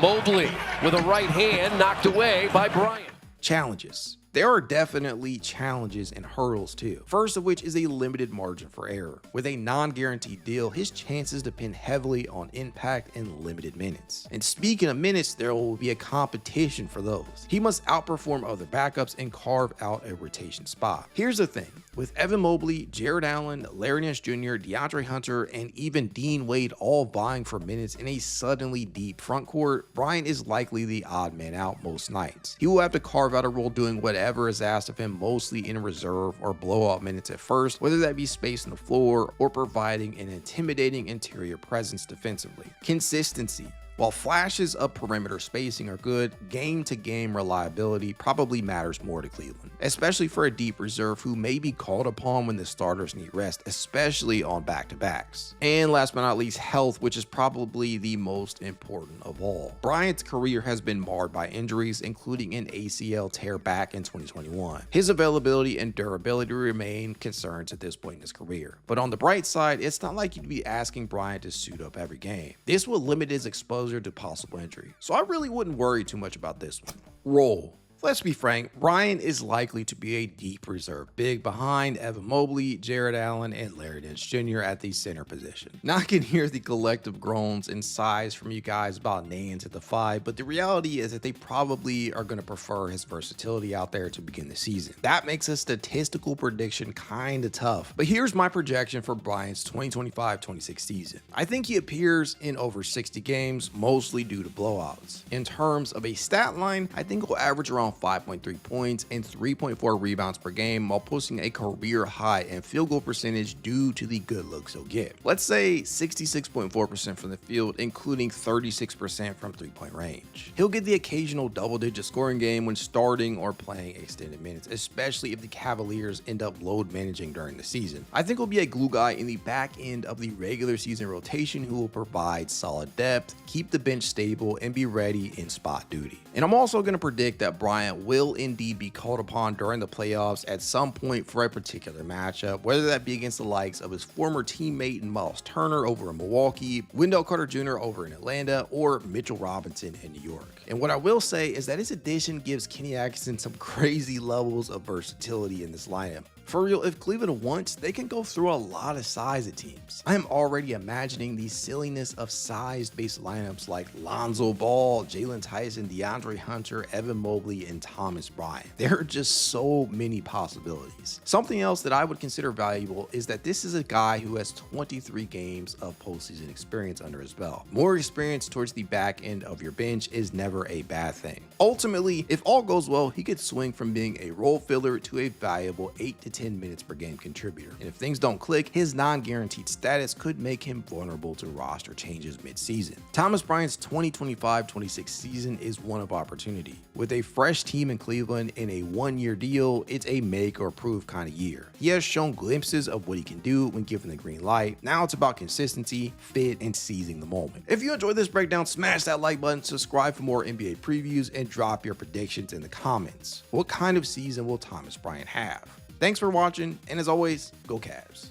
Mobley with a right hand knocked away by Bryant. Challenges. There are definitely challenges and hurdles too. First of which is a limited margin for error. With a non-guaranteed deal, his chances depend heavily on impact and limited minutes. And speaking of minutes, there will be a competition for those. He must outperform other backups and carve out a rotation spot. Here's the thing. With Evan Mobley, Jarrett Allen, Larry Nance Jr., DeAndre Hunter, and even Dean Wade all vying for minutes in a suddenly deep front court, Bryant is likely the odd man out most nights. He will have to carve out a role doing whatever is asked of him, mostly in reserve or blowout minutes at first, whether that be space on the floor or providing an intimidating interior presence defensively. Consistency. While flashes of perimeter spacing are good, game-to-game reliability probably matters more to Cleveland, especially for a deep reserve who may be called upon when the starters need rest, especially on back-to-backs. And last but not least, health, which is probably the most important of all. Bryant's career has been marred by injuries, including an ACL tear back in 2021. His availability and durability remain concerns at this point in his career. But on the bright side, it's not like you'd be asking Bryant to suit up every game. This will limit his exposure to possible injury, so I really wouldn't worry too much about this one. Role. Let's be frank, Bryant is likely to be a deep reserve big behind Evan Mobley, Jarrett Allen, and Larry Nance Jr. at the center position. Now I can hear the collective groans and sighs from you guys about Nance at the 5, but the reality is that they probably are going to prefer his versatility out there to begin the season. That makes a statistical prediction kind of tough, but here's my projection for Bryant's 2025-26 season. I think he appears in over 60 games, mostly due to blowouts. In terms of a stat line, I think he'll average around 5.3 points and 3.4 rebounds per game while posting a career high in field goal percentage due to the good looks he'll get. Let's say 66.4% from the field, including 36% from three-point range. He'll get the occasional double-digit scoring game when starting or playing extended minutes, especially if the Cavaliers end up load managing during the season. I think he'll be a glue guy in the back end of the regular season rotation who will provide solid depth, keep the bench stable, and be ready in spot duty. And I'm also going to predict that Bryant will indeed be called upon during the playoffs at some point for a particular matchup, whether that be against the likes of his former teammate Miles Turner over in Milwaukee, Wendell Carter Jr. over in Atlanta, or Mitchell Robinson in New York. And what I will say is that his addition gives Kenny Atkinson some crazy levels of versatility in this lineup. For real, if Cleveland wants, they can go through a lot of size at teams. I am already imagining the silliness of size-based lineups like Lonzo Ball, Jaylon Tyson, DeAndre Hunter, Evan Mobley, and Thomas Bryant. There are just so many possibilities. Something else that I would consider valuable is that this is a guy who has 23 games of postseason experience under his belt. More experience towards the back end of your bench is never a bad thing. Ultimately, if all goes well, he could swing from being a role filler to a valuable 8 to 10 minutes per game contributor. And if things don't click, his non-guaranteed status could make him vulnerable to roster changes mid-season. Thomas Bryant's 2025-26 season is one of opportunity. With a fresh team in Cleveland and a one-year deal, it's a make or prove kind of year. He has shown glimpses of what he can do when given the green light. Now it's about consistency, fit, and seizing the moment. If you enjoyed this breakdown, smash that like button, subscribe for more NBA previews, and drop your predictions in the comments. What kind of season will Thomas Bryant have? Thanks for watching, and as always, go Cavs.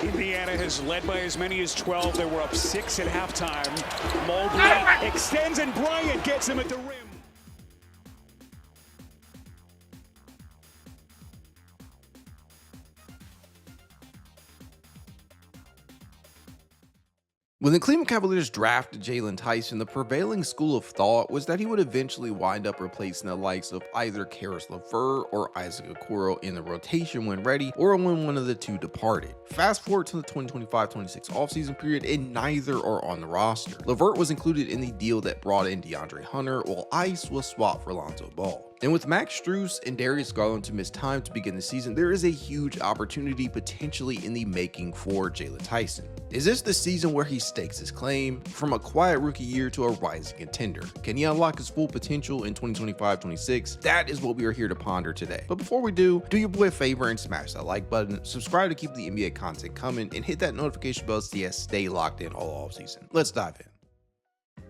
Indiana has led by as many as 12. They were up 6 at halftime. Mobley extends, and Bryant gets him at the rim. When the Cleveland Cavaliers drafted Jaylon Tyson, the prevailing school of thought was that he would eventually wind up replacing the likes of either Caris LeVert or Isaac Okoro in the rotation when ready, or when one of the two departed. Fast forward to the 2025-26 offseason period, and neither are on the roster. LeVert was included in the deal that brought in DeAndre Hunter, while Ice was swapped for Lonzo Ball. And with Max Strus and Darius Garland to miss time to begin the season, there is a huge opportunity potentially in the making for Jaylon Tyson. Is this the season where he stakes his claim? From a quiet rookie year to a rising contender, can he unlock his full potential in 2025-26? That is what we are here to ponder today. But before we do your boy a favor and smash that like button, subscribe to keep the NBA content coming, and hit that notification bell so you stay locked in all offseason. Let's dive in.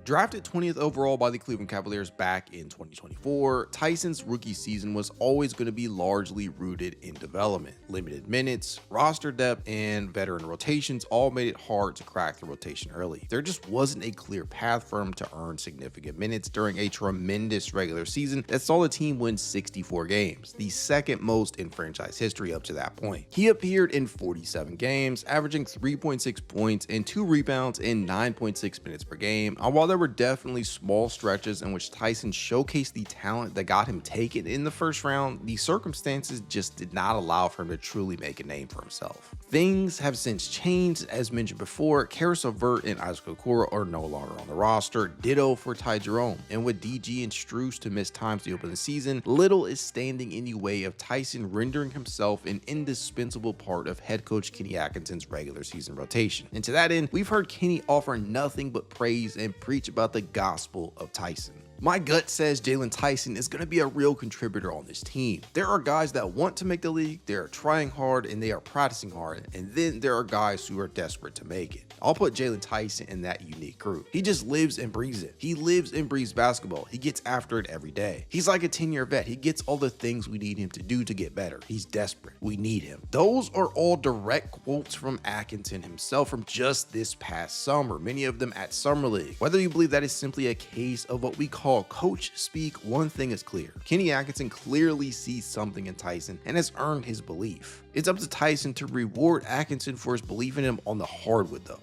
Drafted 20th overall by the Cleveland Cavaliers back in 2024, Tyson's rookie season was always going to be largely rooted in development. Limited minutes, roster depth, and veteran rotations all made it hard to crack the rotation early. There just wasn't a clear path for him to earn significant minutes during a tremendous regular season that saw the team win 64 games, the second most in franchise history up to that point. He appeared in 47 games, averaging 3.6 points and 2 rebounds in 9.6 minutes per game. And while there were definitely small stretches in which Tyson showcased the talent that got him taken in the first round, the circumstances just did not allow for him to truly make a name for himself. Things have since changed. As mentioned before, Caris LeVert and Isaac Okoro are no longer on the roster, ditto for Ty Jerome, and with DG and Strus to miss times to open the season, little is standing in the way of Tyson rendering himself an indispensable part of head coach Kenny Atkinson's regular season rotation. And to that end, we've heard Kenny offer nothing but praise and preach about the gospel of Tyson. My gut says Jaylon Tyson is going to be a real contributor on this team. There are guys that want to make the league, they are trying hard, and they are practicing hard, and then there are guys who are desperate to make it. I'll put Jaylon Tyson in that unique group. He just lives and breathes it. He lives and breathes basketball. He gets after it every day. He's like a 10-year vet. He gets all the things we need him to do to get better. He's desperate. We need him. Those are all direct quotes from Atkinson himself from just this past summer, many of them at Summer League. Whether you believe that is simply a case of what we call coach speak, one thing is clear. Kenny Atkinson clearly sees something in Tyson and has earned his belief. It's up to Tyson to reward Atkinson for his belief in him on the hardwood though.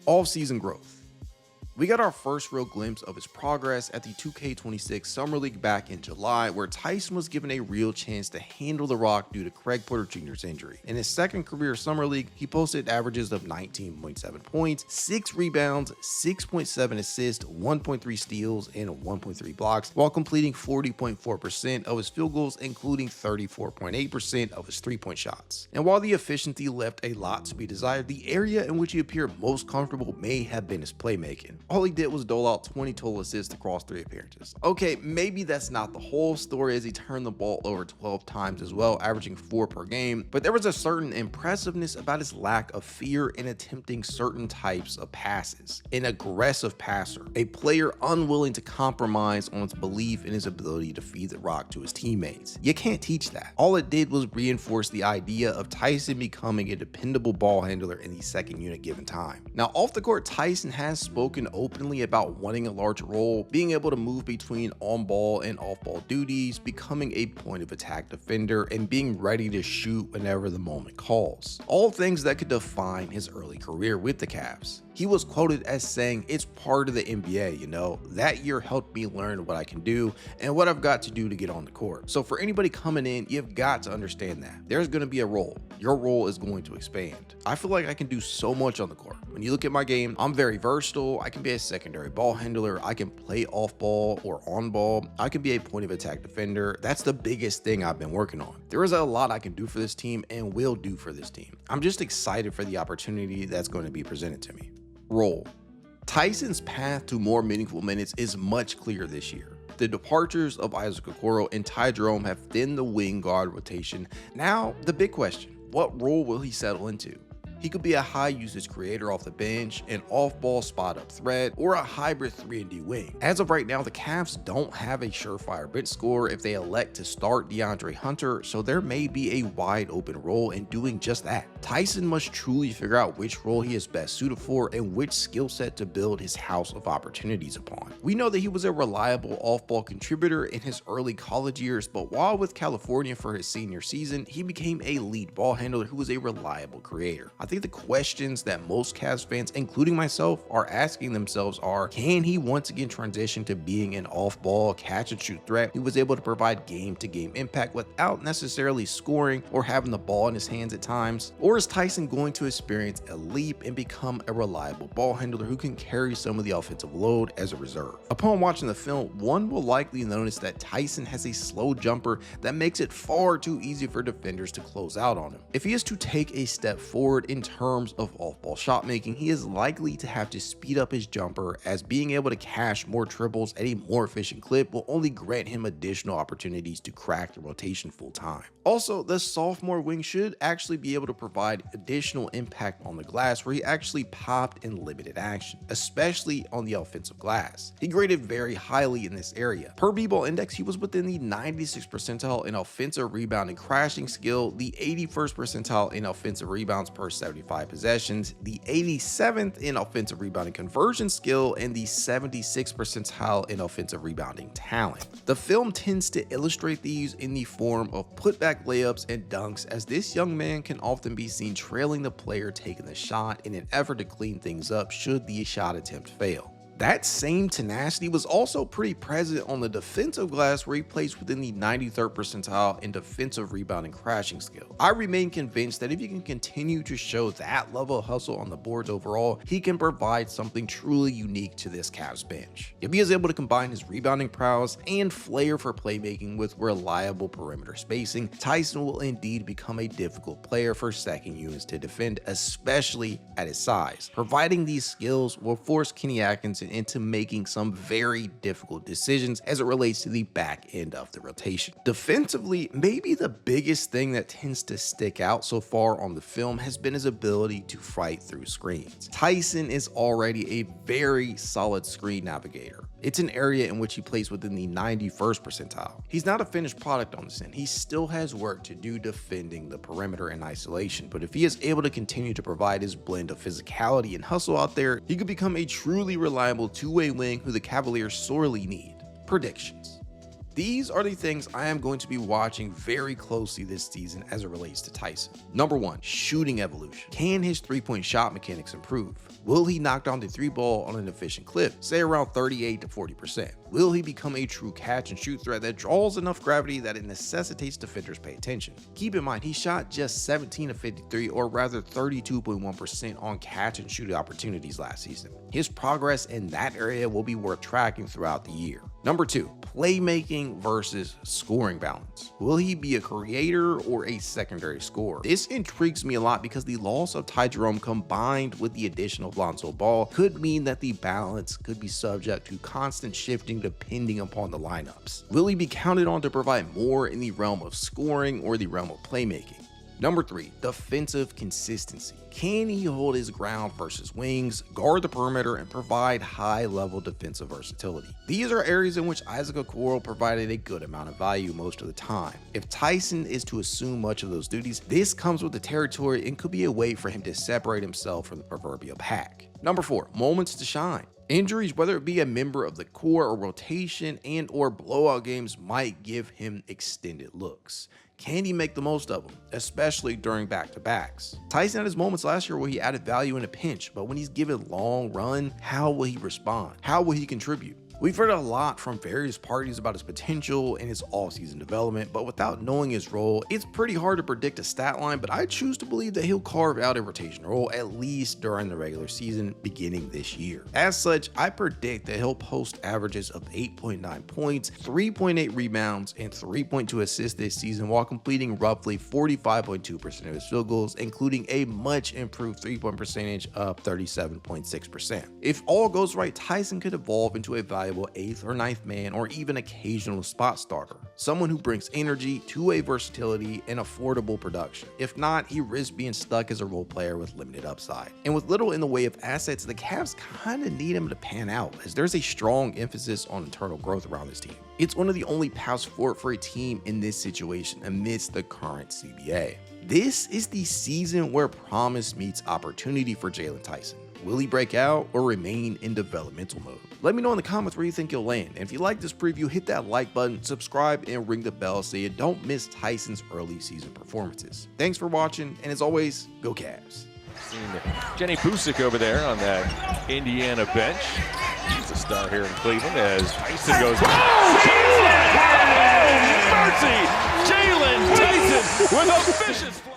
Off-season growth. We got our first real glimpse of his progress at the 2K26 Summer League back in July, where Tyson was given a real chance to handle the rock due to Craig Porter Jr.'s injury. In his second career Summer League, he posted averages of 19.7 points, 6 rebounds, 6.7 assists, 1.3 steals, and 1.3 blocks, while completing 40.4% of his field goals, including 34.8% of his three-point shots. And while the efficiency left a lot to be desired, the area in which he appeared most comfortable may have been his playmaking. All he did was dole out 20 total assists across 3 appearances. Okay, maybe that's not the whole story, as he turned the ball over 12 times as well, averaging 4 per game, but there was a certain impressiveness about his lack of fear in attempting certain types of passes. An aggressive passer, a player unwilling to compromise on his belief in his ability to feed the rock to his teammates. You can't teach that. All it did was reinforce the idea of Tyson becoming a dependable ball handler in the second unit given time. Now, off the court, Tyson has spoken openly about wanting a larger role, being able to move between on-ball and off-ball duties, becoming a point-of-attack defender, and being ready to shoot whenever the moment calls. All things that could define his early career with the Cavs. He was quoted as saying, "It's part of the NBA, you know, that year helped me learn what I can do and what I've got to do to get on the court." So for anybody coming in, you've got to understand that there's going to be a role. Your role is going to expand. I feel like I can do so much on the court. When you look at my game, I'm very versatile. I can be a secondary ball handler. I can play off ball or on ball. I can be a point of attack defender. That's the biggest thing I've been working on. There is a lot I can do for this team and will do for this team. I'm just excited for the opportunity that's going to be presented to me. Role. Tyson's path to more meaningful minutes is much clearer this year. The departures of Isaac Okoro and Ty Jerome have thinned the wing guard rotation. Now, the big question, what role will he settle into? He could be a high usage creator off the bench, an off-ball spot-up threat, or a hybrid 3-and-D wing. As of right now, the Cavs don't have a surefire bench scorer if they elect to start DeAndre Hunter, so there may be a wide open role in doing just that. Tyson must truly figure out which role he is best suited for and which skill set to build his house of opportunities upon. We know that he was a reliable off-ball contributor in his early college years, but while with California for his senior season, he became a lead ball handler who was a reliable creator. I think think the questions that most Cavs fans, including myself, are asking themselves are, can he once again transition to being an off-ball catch-and-shoot threat who was able to provide game-to-game impact without necessarily scoring or having the ball in his hands at times? Or is Tyson going to experience a leap and become a reliable ball handler who can carry some of the offensive load as a reserve? Upon watching the film, one will likely notice that Tyson has a slow jumper that makes it far too easy for defenders to close out on him. If he is to take a step forward in terms of off-ball shot making, he is likely to have to speed up his jumper, as being able to cash more triples at a more efficient clip will only grant him additional opportunities to crack the rotation full time. Also, the sophomore wing should actually be able to provide additional impact on the glass, where he actually popped in limited action, especially on the offensive glass. He graded very highly in this area. Per B-Ball Index, he was within the 96th percentile in offensive rebound and crashing skill, the 81st percentile in offensive rebounds per 75 possessions, the 87th in offensive rebounding conversion skill, and the 76th percentile in offensive rebounding talent. The film tends to illustrate these in the form of putback layups and dunks, as this young man can often be seen trailing the player taking the shot in an effort to clean things up should the shot attempt fail. That same tenacity was also pretty present on the defensive glass, where he placed within the 93rd percentile in defensive rebounding crashing skill. I remain convinced that if he can continue to show that level of hustle on the boards overall, he can provide something truly unique to this Cavs bench. If he is able to combine his rebounding prowess and flair for playmaking with reliable perimeter spacing, Tyson will indeed become a difficult player for second units to defend, especially at his size. Providing these skills will force Kenny Atkinson into making some very difficult decisions as it relates to the back end of the rotation. Defensively, maybe the biggest thing that tends to stick out so far on the film has been his ability to fight through screens. Tyson is already a very solid screen navigator. It's an area in which he plays within the 91st percentile. He's not a finished product on this end. He still has work to do defending the perimeter in isolation, but if he is able to continue to provide his blend of physicality and hustle out there, he could become a truly reliable two-way wing who the Cavaliers sorely need. Predictions. These are the things I am going to be watching very closely this season as it relates to Tyson. Number 1, shooting evolution. Can his three-point shot mechanics improve? Will he knock down the three ball on an efficient clip, say around 38 to 40%? Will he become a true catch and shoot threat that draws enough gravity that it necessitates defenders pay attention? Keep in mind, he shot just 17 of 53, or rather 32.1% on catch and shoot opportunities last season. His progress in that area will be worth tracking throughout the year. Number 2, playmaking versus scoring balance. Will he be a creator or a secondary scorer? This intrigues me a lot because the loss of Ty Jerome combined with the addition of Lonzo Ball could mean that the balance could be subject to constant shifting depending upon the lineups. Will he be counted on to provide more in the realm of scoring or the realm of playmaking? Number 3, defensive consistency. Can he hold his ground versus wings, guard the perimeter, and provide high-level defensive versatility? These are areas in which Isaac Okoro provided a good amount of value most of the time. If Tyson is to assume much of those duties, this comes with the territory and could be a way for him to separate himself from the proverbial pack. Number 4, moments to shine. Injuries, whether it be a member of the core or rotation and or blowout games, might give him extended looks. Can he make the most of them, especially during back-to-backs? Tyson had his moments last year where he added value in a pinch, but when he's given long run, how will he respond? How will he contribute? We've heard a lot from various parties about his potential and his all-season development, but without knowing his role, it's pretty hard to predict a stat line, but I choose to believe that he'll carve out a rotation role at least during the regular season beginning this year. As such, I predict that he'll post averages of 8.9 points, 3.8 rebounds, and 3.2 assists this season while completing roughly 45.2% of his field goals, including a much improved three-point percentage of 37.6%. If all goes right, Tyson could evolve into a valuable 8th or 9th man, or even occasional spot starter, someone who brings energy, two-way versatility, and affordable production. If not, he risks being stuck as a role player with limited upside. And with little in the way of assets, the Cavs kind of need him to pan out, as there's a strong emphasis on internal growth around this team. It's one of the only paths forward for a team in this situation amidst the current CBA. This is the season where promise meets opportunity for Jaylon Tyson. Will he break out or remain in developmental mode? Let me know in the comments where you think he'll land. And if you like this preview, hit that like button, subscribe, and ring the bell so you don't miss Tyson's early season performances. Thanks for watching, and as always, go Cavs. Seen Jenny Busick over there on that Indiana bench. He's a star here in Cleveland as Tyson goes. Mercy! Jaylon Tyson with a vicious fly.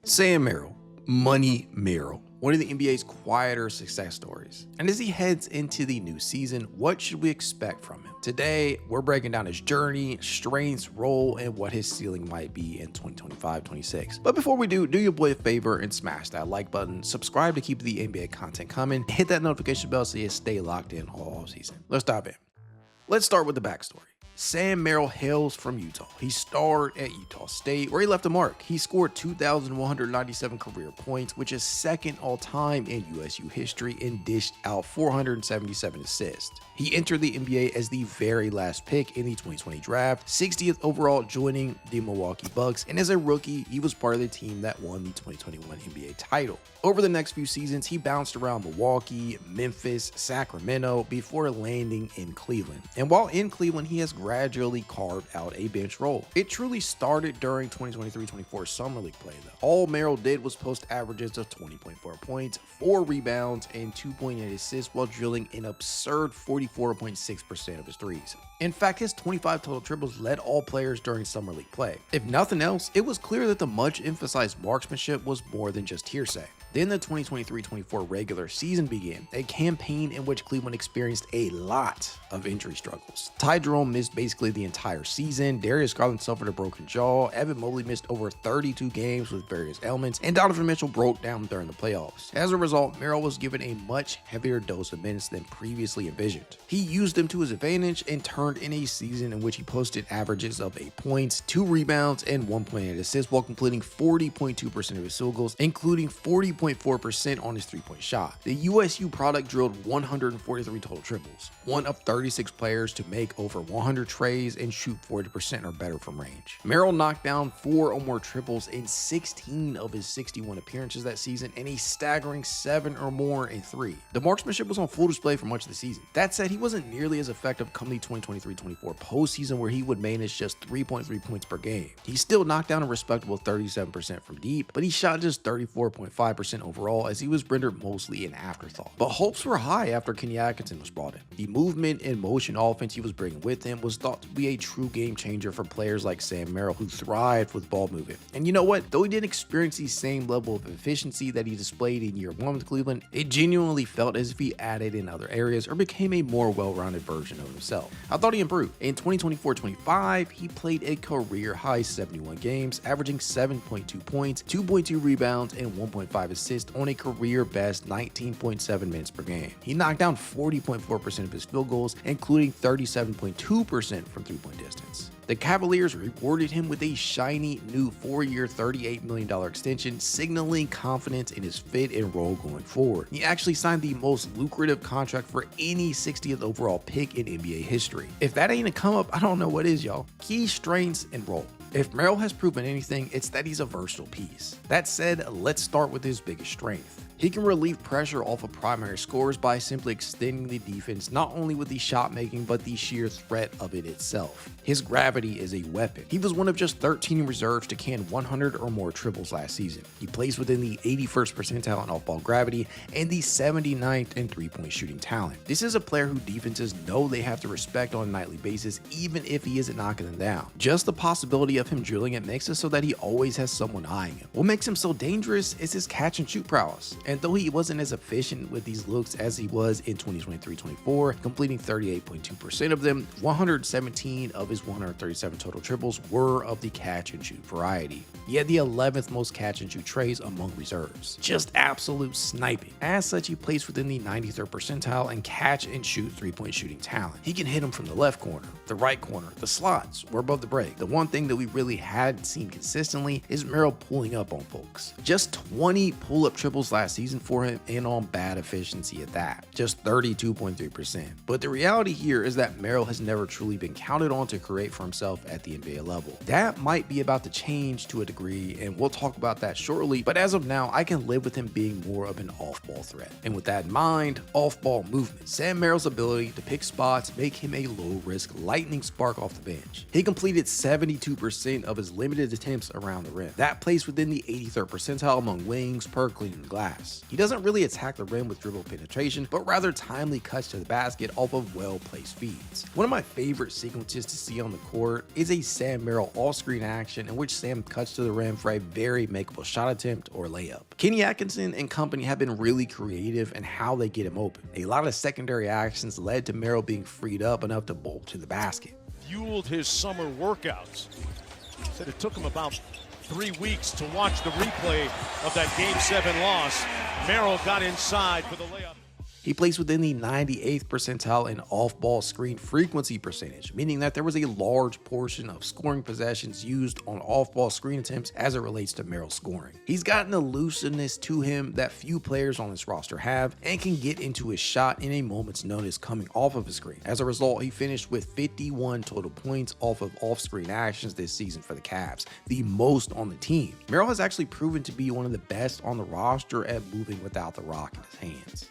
Sam Merrill, Money Merrill, one of the NBA's quieter success stories. And as he heads into the new season, what should we expect from him? Today, we're breaking down his journey, strengths, role, and what his ceiling might be in 2025-26. But before we do your boy a favor and smash that like button, subscribe to keep the NBA content coming, hit that notification bell so you stay locked in all season. Let's dive in. Let's start with the backstory. Sam Merrill hails from Utah. He starred at Utah State, where he left a mark. He scored 2,197 career points, which is second all-time in USU history, and dished out 477 assists. He entered the NBA as the very last pick in the 2020 draft, 60th overall, joining the Milwaukee Bucks, and as a rookie, he was part of the team that won the 2021 NBA title. Over the next few seasons, he bounced around Milwaukee, Memphis, Sacramento, before landing in Cleveland. And while in Cleveland, he has gradually carved out a bench role. It truly started during 2023-24 Summer League play, though. All Merrill did was post averages of 20.4 points, 4 rebounds, and 2.8 assists while drilling an absurd 44.6% of his threes. In fact, his 25 total triples led all players during Summer League play. If nothing else, it was clear that the much emphasized marksmanship was more than just hearsay. Then the 2023-24 regular season began, a campaign in which Cleveland experienced a lot of injury struggles. Ty Jerome missed basically the entire season, Darius Garland suffered a broken jaw, Evan Mobley missed over 32 games with various ailments, and Donovan Mitchell broke down during the playoffs. As a result, Merrill was given a much heavier dose of minutes than previously envisioned. He used them to his advantage and turned in a season in which he posted averages of 8 points, 2 rebounds, and 1.8 assists while completing 40.2% of his field goals, including 40.4% on his three-point shot. The USU product drilled 143 total triples, one of 36 players to make over 100 trays and shoot 40% or better from range. Merrill knocked down 4 or more triples in 16 of his 61 appearances that season and a staggering 7 or more in 3. The marksmanship was on full display for much of the season. That said, he wasn't nearly as effective come the 2023-24 postseason, where he would manage just 3.3 points per game. He still knocked down a respectable 37% from deep, but he shot just 34.5% overall, as he was rendered mostly an afterthought. But hopes were high after Kenny Atkinson was brought in. The movement and motion offense he was bringing with him was thought to be a true game changer for players like Sam Merrill, who thrived with ball movement. And you know what? Though he didn't experience the same level of efficiency that he displayed in year 1 with Cleveland, it genuinely felt as if he added in other areas or became a more well-rounded version of himself. I thought he improved. In 2024-25, he played a career-high 71 games, averaging 7.2 points, 2.2 rebounds, and 1.5 assists on a career-best 19.7 minutes per game. He knocked down 40.4% of his field goals, including 37.2% from three-point distance. The Cavaliers rewarded him with a shiny new 4-year, $38 million extension, signaling confidence in his fit and role going forward. He actually signed the most lucrative contract for any 60th overall pick in NBA history. If that ain't a come up, I don't know what is, y'all. Key strengths and role. If Merrill has proven anything, it's that he's a versatile piece. That said, let's start with his biggest strength. He can relieve pressure off of primary scorers by simply extending the defense, not only with the shot making, but the sheer threat of it itself. His gravity is a weapon. He was one of just 13 reserves to can 100 or more triples last season. He plays within the 81st percentile in off-ball gravity and the 79th in three-point shooting talent. This is a player who defenses know they have to respect on a nightly basis, even if he isn't knocking them down. Just the possibility of him drilling it makes it so that he always has someone eyeing him. What makes him so dangerous is his catch and shoot prowess. And though he wasn't as efficient with these looks as he was in 2023-24, completing 38.2% of them, 117 of his 137 total triples were of the catch and shoot variety. He had the 11th most catch and shoot trays among reserves. Just absolute sniping. As such, he plays within the 93rd percentile in catch and shoot three-point shooting talent. He can hit them from the left corner, the right corner, the slots, or above the break. The one thing that we really hadn't seen consistently is Merrill pulling up on folks. Just 20 pull-up triples last season for him and on bad efficiency at that, just 32.3%. But the reality here is that Merrill has never truly been counted on to create for himself at the NBA level. That might be about to change to a degree, and we'll talk about that shortly, but as of now, I can live with him being more of an off-ball threat. And with that in mind, off-ball movement. Sam Merrill's ability to pick spots make him a low-risk lightning spark off the bench. He completed 72% of his limited attempts around the rim. That placed within the 83rd percentile among wings per cleaning glass. He doesn't really attack the rim with dribble penetration, but rather timely cuts to the basket off of well-placed feeds. One of my favorite sequences to see on the court is a Sam Merrill off-screen action in which Sam cuts to the rim for a very makeable shot attempt or layup. Kenny Atkinson and company have been really creative in how they get him open. A lot of secondary actions led to Merrill being freed up enough to bolt to the basket. Fueled his summer workouts. Said it took him about 3 weeks to watch the replay of that Game 7 loss. Merrill got inside for the layup. He placed within the 98th percentile in off-ball screen frequency percentage, meaning that there was a large portion of scoring possessions used on off-ball screen attempts as it relates to Merrill's scoring. He's got an elusiveness to him that few players on this roster have and can get into his shot in a moment's notice coming off of a screen. As a result, he finished with 51 total points off of off-screen actions this season for the Cavs, the most on the team. Merrill has actually proven to be one of the best on the roster at moving without the rock in his hands.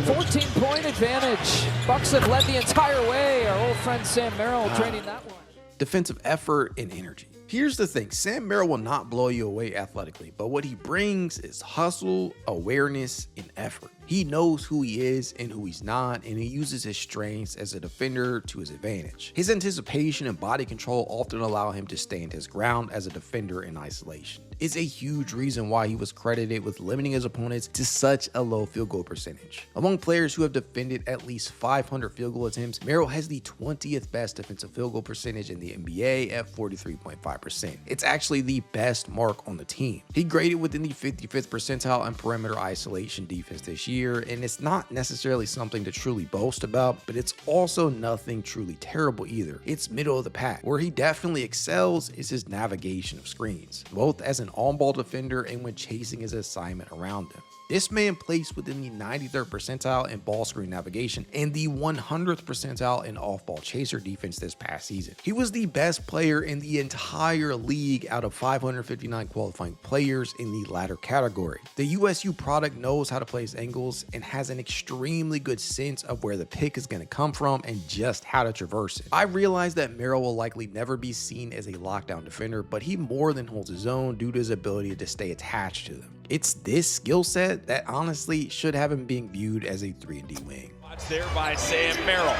14-point advantage. Bucks have led the entire way. Our old friend Sam Merrill trading that one. Defensive effort and energy. Here's the thing, Sam Merrill will not blow you away athletically, but what he brings is hustle, awareness, and effort. He knows who he is and who he's not, and he uses his strengths as a defender to his advantage. His anticipation and body control often allow him to stand his ground as a defender in isolation. It's a huge reason why he was credited with limiting his opponents to such a low field goal percentage. Among players who have defended at least 500 field goal attempts, Merrill has the 20th best defensive field goal percentage in the NBA at 43.5%. It's actually the best mark on the team. He graded within the 55th percentile in perimeter isolation defense this year, and it's not necessarily something to truly boast about, but it's also nothing truly terrible either. It's middle of the pack. Where he definitely excels is his navigation of screens, both as an on-ball defender and when chasing his assignment around them. This man placed within the 93rd percentile in ball screen navigation and the 100th percentile in off-ball chaser defense this past season. He was the best player in the entire league out of 559 qualifying players in the latter category. The USU product knows how to place angles and has an extremely good sense of where the pick is going to come from and just how to traverse it. I realize that Merrill will likely never be seen as a lockdown defender, but he more than holds his own due to his ability to stay attached to them. It's this skill set that honestly should have him being viewed as a 3-and-D wing. There by Sam Merrill.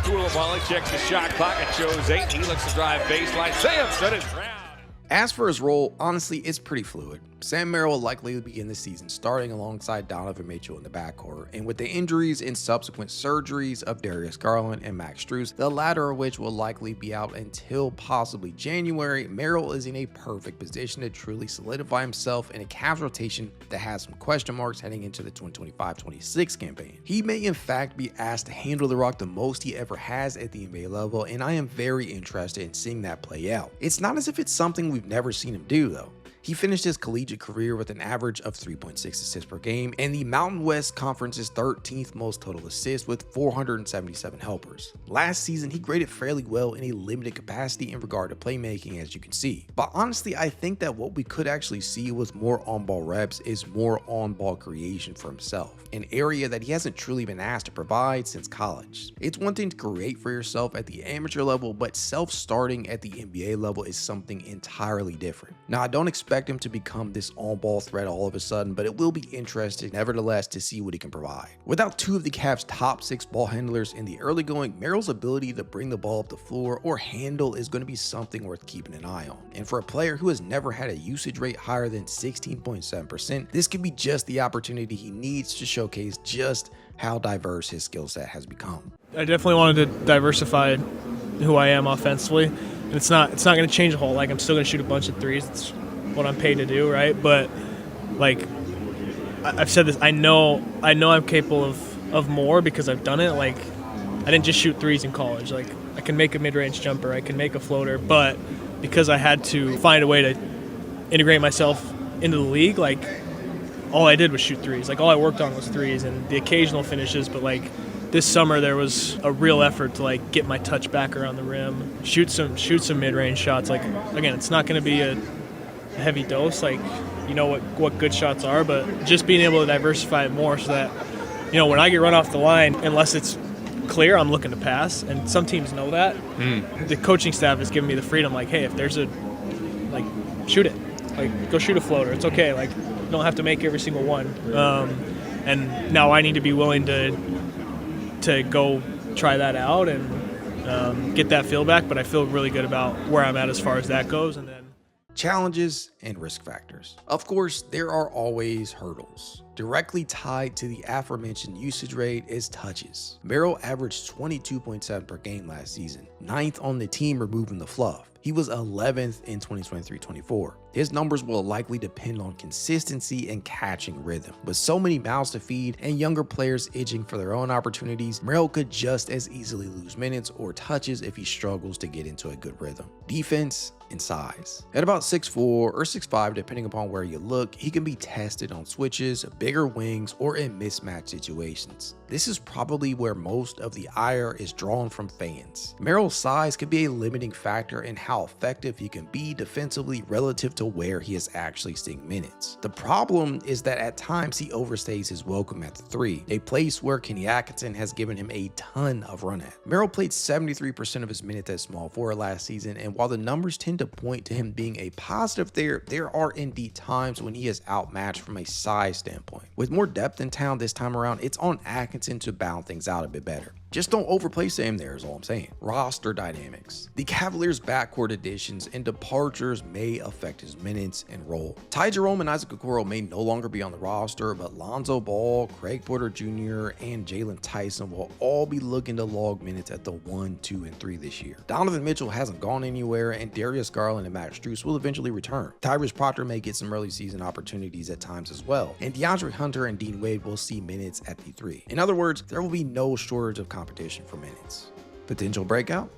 Koulibaly checks the shot clock and shows 8. He looks to drive baseline. Sam stood his ground. As for his role, honestly, it's pretty fluid. Sam Merrill will likely begin the season starting alongside Donovan Mitchell in the backcourt, and with the injuries and subsequent surgeries of Darius Garland and Max Strus, the latter of which will likely be out until possibly January, Merrill is in a perfect position to truly solidify himself in a Cavs rotation that has some question marks heading into the 2025-26 campaign. He may in fact be asked to handle the rock the most he ever has at the NBA level, and I am very interested in seeing that play out. It's not as if it's something we've never seen him do though. He finished his collegiate career with an average of 3.6 assists per game and the Mountain West Conference's 13th most total assists with 477 helpers. Last season, he graded fairly well in a limited capacity in regard to playmaking, as you can see. But honestly, I think that what we could actually see with more on-ball reps is more on-ball creation for himself, an area that he hasn't truly been asked to provide since college. It's one thing to create for yourself at the amateur level, but self-starting at the NBA level is something entirely different. Now, I don't expect him to become this on-ball threat all of a sudden, but it will be interesting nevertheless to see what he can provide. Without two of the Cavs' top 6 ball handlers in the early going, Merrill's ability to bring the ball up the floor or handle is going to be something worth keeping an eye on. And for a player who has never had a usage rate higher than 16.7%, this could be just the opportunity he needs to showcase just how diverse his skill set has become. I definitely wanted to diversify who I am offensively. And it's not going to change a whole lot. Like, I'm still going to shoot a bunch of threes. It's what I'm paid to do, right? But like I've said this, I know I'm capable of more because I've done it. Like, I didn't just shoot threes in college. Like, I can make a mid-range jumper, I can make a floater, but because I had to find a way to integrate myself into the league, like, all I did was shoot threes. Like all I worked on was threes and the occasional finishes, but like this summer there was a real effort to like get my touch back around the rim, shoot some mid-range shots. Like again, it's not going to be a heavy dose, like you know what good shots are, but just being able to diversify it more so that, you know, when I get run off the line, unless it's clear, I'm looking to pass, and some teams know that. The coaching staff has given me the freedom, like, hey, if there's a, like, shoot it. Like, go shoot a floater. It's okay. Like, you don't have to make every single one. And now I need to be willing to go try that out and get that feel back, but I feel really good about where I'm at as far as that goes. And then challenges and risk factors. Of course, there are always hurdles. Directly tied to the aforementioned usage rate is touches. Merrill averaged 22.7 per game last season, 9th on the team removing the fluff. He was 11th in 2023-24. His numbers will likely depend on consistency and catching rhythm. With so many mouths to feed and younger players itching for their own opportunities, Merrill could just as easily lose minutes or touches if he struggles to get into a good rhythm. Defense and size. At about 6'4" or 6'5", depending upon where you look, he can be tested on switches, bigger wings, or in mismatch situations. This is probably where most of the ire is drawn from fans. Merrill's size could be a limiting factor in how effective he can be defensively relative to where he is actually seeing minutes. The problem is that at times he overstays his welcome at the 3, a place where Kenny Atkinson has given him a ton of run at. Merrill played 73% of his minutes at small forward last season, and while the numbers tend to point to him being a positive there are indeed times when he is outmatched from a size standpoint. With more depth in town this time around, it's on Atkinson to balance things out a bit better. Just don't overplay Sam there is all I'm saying. Roster dynamics. The Cavaliers' backcourt additions and departures may affect his minutes and role. Ty Jerome and Isaac Okoro may no longer be on the roster, but Lonzo Ball, Craig Porter Jr., and Jaylon Tyson will all be looking to log minutes at the 1, 2, and 3 this year. Donovan Mitchell hasn't gone anywhere, and Darius, Garland, and Max Strus will eventually return. Tyrese Proctor may get some early season opportunities at times as well, and DeAndre Hunter and Dean Wade will see minutes at the 3. In other words, there will be no shortage of competition for minutes. Potential breakout?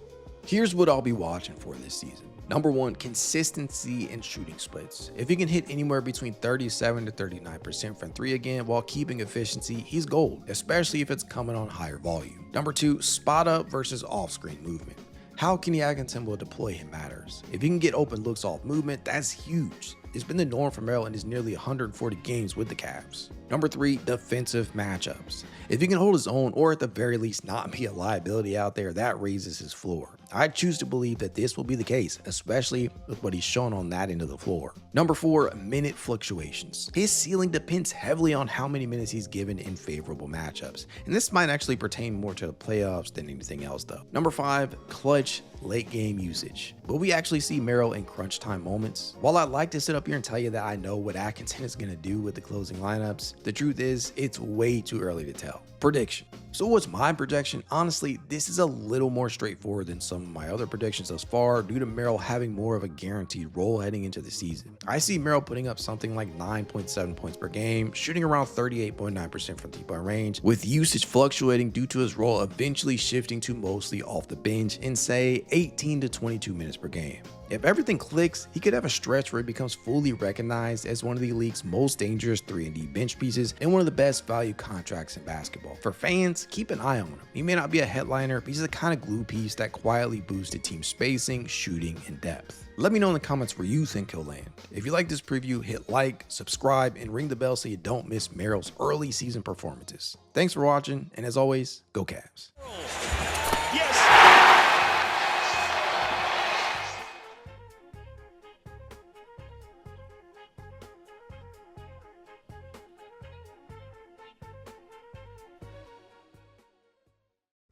Here's what I'll be watching for this season. Number 1, consistency in shooting splits. If he can hit anywhere between 37 to 39% from 3 again while keeping efficiency, he's gold, especially if it's coming on higher volume. Number 2, spot up versus off-screen movement. How Kenny Atkinson will deploy him matters. If he can get open looks off movement, that's huge. It's been the norm for Merrill in his nearly 140 games with the Cavs. Number 3, defensive matchups. If he can hold his own or at the very least not be a liability out there, that raises his floor. I choose to believe that this will be the case, especially with what he's shown on that end of the floor. Number 4, minute fluctuations. His ceiling depends heavily on how many minutes he's given in favorable matchups, and this might actually pertain more to the playoffs than anything else though. Number 5, clutch late game usage. Will we actually see Merrill in crunch time moments? While I'd like to sit up here and tell you that I know what Atkinson is going to do with the closing lineups, the truth is it's way too early to tell. Prediction. So what's my projection? Honestly, this is a little more straightforward than some of my other predictions thus far due to Merrill having more of a guaranteed role heading into the season. I see Merrill putting up something like 9.7 points per game, shooting around 38.9% from 3-point range, with usage fluctuating due to his role eventually shifting to mostly off the bench in say 18 to 22 minutes per game. If everything clicks, he could have a stretch where he becomes fully recognized as one of the league's most dangerous 3-and-D bench pieces and one of the best value contracts in basketball. For fans, keep an eye on him. He may not be a headliner, but he's the kind of glue piece that quietly boosts the team's spacing, shooting, and depth. Let me know in the comments where you think he'll land. If you like this preview, hit like, subscribe, and ring the bell so you don't miss Merrill's early season performances. Thanks for watching, and as always, go Cavs.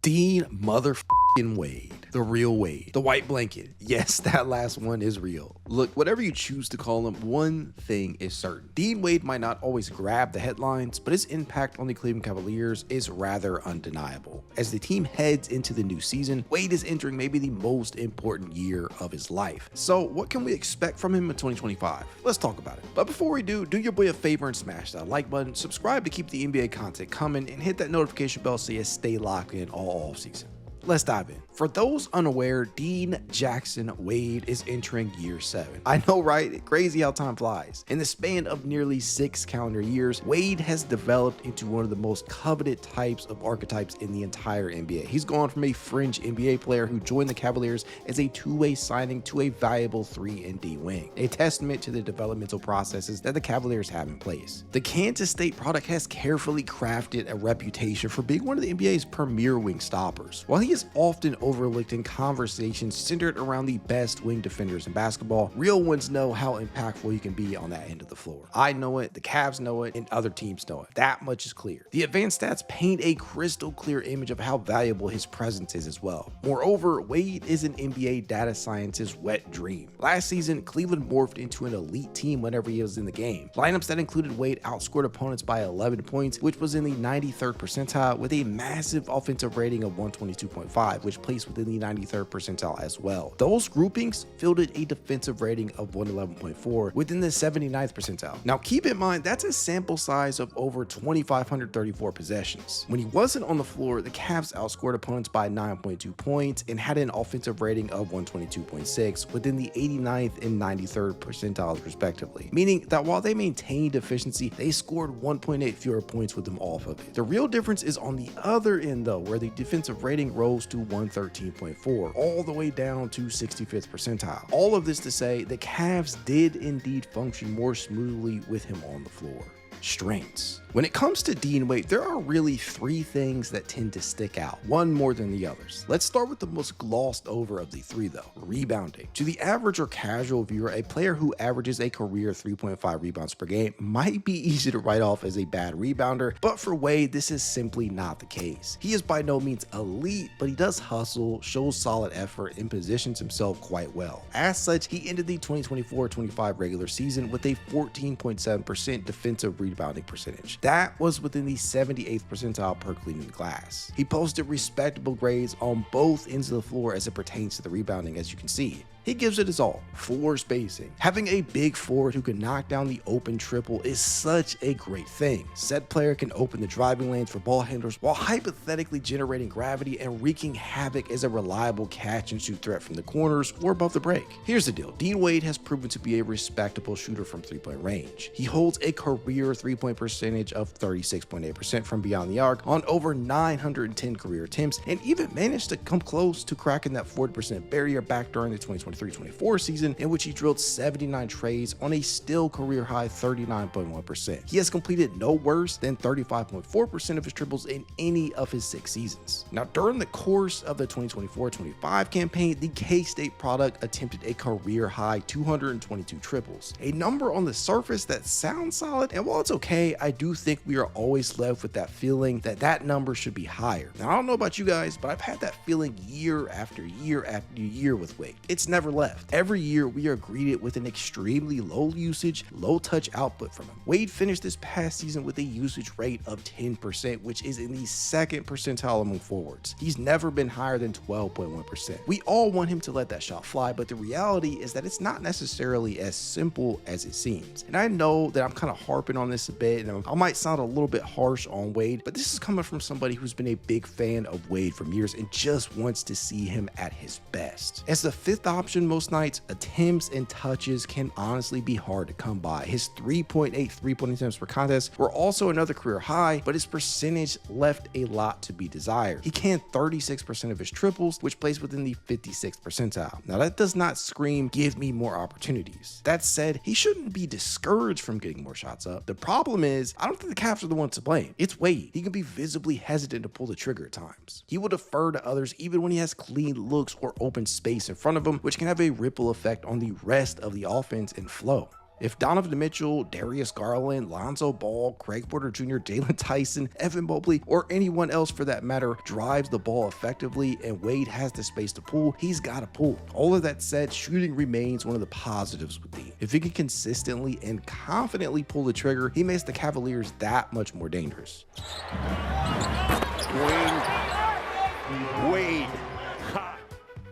Dean motherfucking Wade, the real Wade, the white blanket. Yes, that last one is real. Look, whatever you choose to call him, one thing is certain. Dean Wade might not always grab the headlines, but his impact on the Cleveland Cavaliers is rather undeniable. As the team heads into the new season, Wade is entering maybe the most important year of his life. So what can we expect from him in 2025? Let's talk about it. But before we do your boy a favor and smash that like button, subscribe to keep the NBA content coming, and hit that notification bell so you stay locked in all offseason. let's dive in. For those unaware, Dean Jackson Wade is entering year 7. I know, right? Crazy how time flies. In the span of nearly 6 calendar years, Wade has developed into one of the most coveted types of archetypes in the entire NBA. He's gone from a fringe NBA player who joined the Cavaliers as a two-way signing to a valuable 3-and-D wing, a testament to the developmental processes that the Cavaliers have in place. The Kansas State product has carefully crafted a reputation for being one of the NBA's premier wing stoppers. While he is often overlooked in conversations centered around the best wing defenders in basketball, real ones know how impactful he can be on that end of the floor. I know it, the Cavs know it, and other teams know it. That much is clear. The advanced stats paint a crystal clear image of how valuable his presence is as well. Moreover, Wade is an NBA data scientist's wet dream. Last season, Cleveland morphed into an elite team whenever he was in the game. Lineups that included Wade outscored opponents by 11 points, which was in the 93rd percentile, with a massive offensive rating of 122.5, which placed within the 93rd percentile as well. Those groupings fielded a defensive rating of 111.4 within the 79th percentile. Now keep in mind, that's a sample size of over 2,534 possessions. When he wasn't on the floor, the Cavs outscored opponents by 9.2 points and had an offensive rating of 122.6 within the 89th and 93rd percentiles respectively, meaning that while they maintained efficiency, they scored 1.8 fewer points with them off of it. The real difference is on the other end though, where the defensive rating rose to 113.4, all the way down to 65th percentile. All of this to say, the Cavs did indeed function more smoothly with him on the floor. Strengths. When it comes to Dean Wade, there are really 3 things that tend to stick out, one more than the others. Let's start with the most glossed over of the 3 though, rebounding. To the average or casual viewer, a player who averages a career 3.5 rebounds per game might be easy to write off as a bad rebounder, but for Wade, this is simply not the case. He is by no means elite, but he does hustle, shows solid effort, and positions himself quite well. As such, he ended the 2024-25 regular season with a 14.7% defensive rebounding percentage. That was within the 78th percentile per Cleveland Glass. He posted respectable grades on both ends of the floor as it pertains to the rebounding, as you can see. He gives it his all. Floor spacing. Having a big forward who can knock down the open triple is such a great thing. Said player can open the driving lanes for ball handlers while hypothetically generating gravity and wreaking havoc as a reliable catch and shoot threat from the corners or above the break. Here's the deal. Dean Wade has proven to be a respectable shooter from 3-point range. He holds a career 3-point percentage of 36.8% from beyond the arc on over 910 career attempts, and even managed to come close to cracking that 40% barrier back during the 2023-24 season, in which he drilled 79 trades on a still career high 39.1%. He has completed no worse than 35.4% of his triples in any of his 6 seasons. Now, during the course of the 2024-25 campaign, the K-State product attempted a career high 222 triples, a number on the surface that sounds solid, and while it's okay, I do think we are always left with that feeling that that number should be higher. Now, I don't know about you guys, but I've had that feeling year after year after year with Wade. It's never left. Every year we are greeted with an extremely low usage, low touch output from him. Wade finished this past season with a usage rate of 10%, which is in the 2nd percentile among forwards. He's never been higher than 12.1%. We all want him to let that shot fly, but the reality is that it's not necessarily as simple as it seems. And I know that I'm kind of harping on this a bit, and I might sound a little bit harsh on Wade, but this is coming from somebody who's been a big fan of Wade for years and just wants to see him at his best. As the 5th option most nights, attempts and touches can honestly be hard to come by. His 3.8 3-point attempts per contest were also another career high, but his percentage left a lot to be desired. He canned 36% of his triples, which placed within the 56th percentile. Now, that does not scream, give me more opportunities. That said, he shouldn't be discouraged from getting more shots up. The problem is, I don't think the Cavs are the ones to blame. It's Wade. He can be visibly hesitant to pull the trigger at times. He will defer to others even when he has clean looks or open space in front of him, which can have a ripple effect on the rest of the offense and flow. If Donovan Mitchell, Darius Garland, Lonzo Ball, Craig Porter Jr., Jaylon Tyson, Evan Mobley, or anyone else for that matter drives the ball effectively and Wade has the space to pull, he's got to pull. All of that said, shooting remains one of the positives with Dean. If he can consistently and confidently pull the trigger, he makes the Cavaliers that much more dangerous. Wade.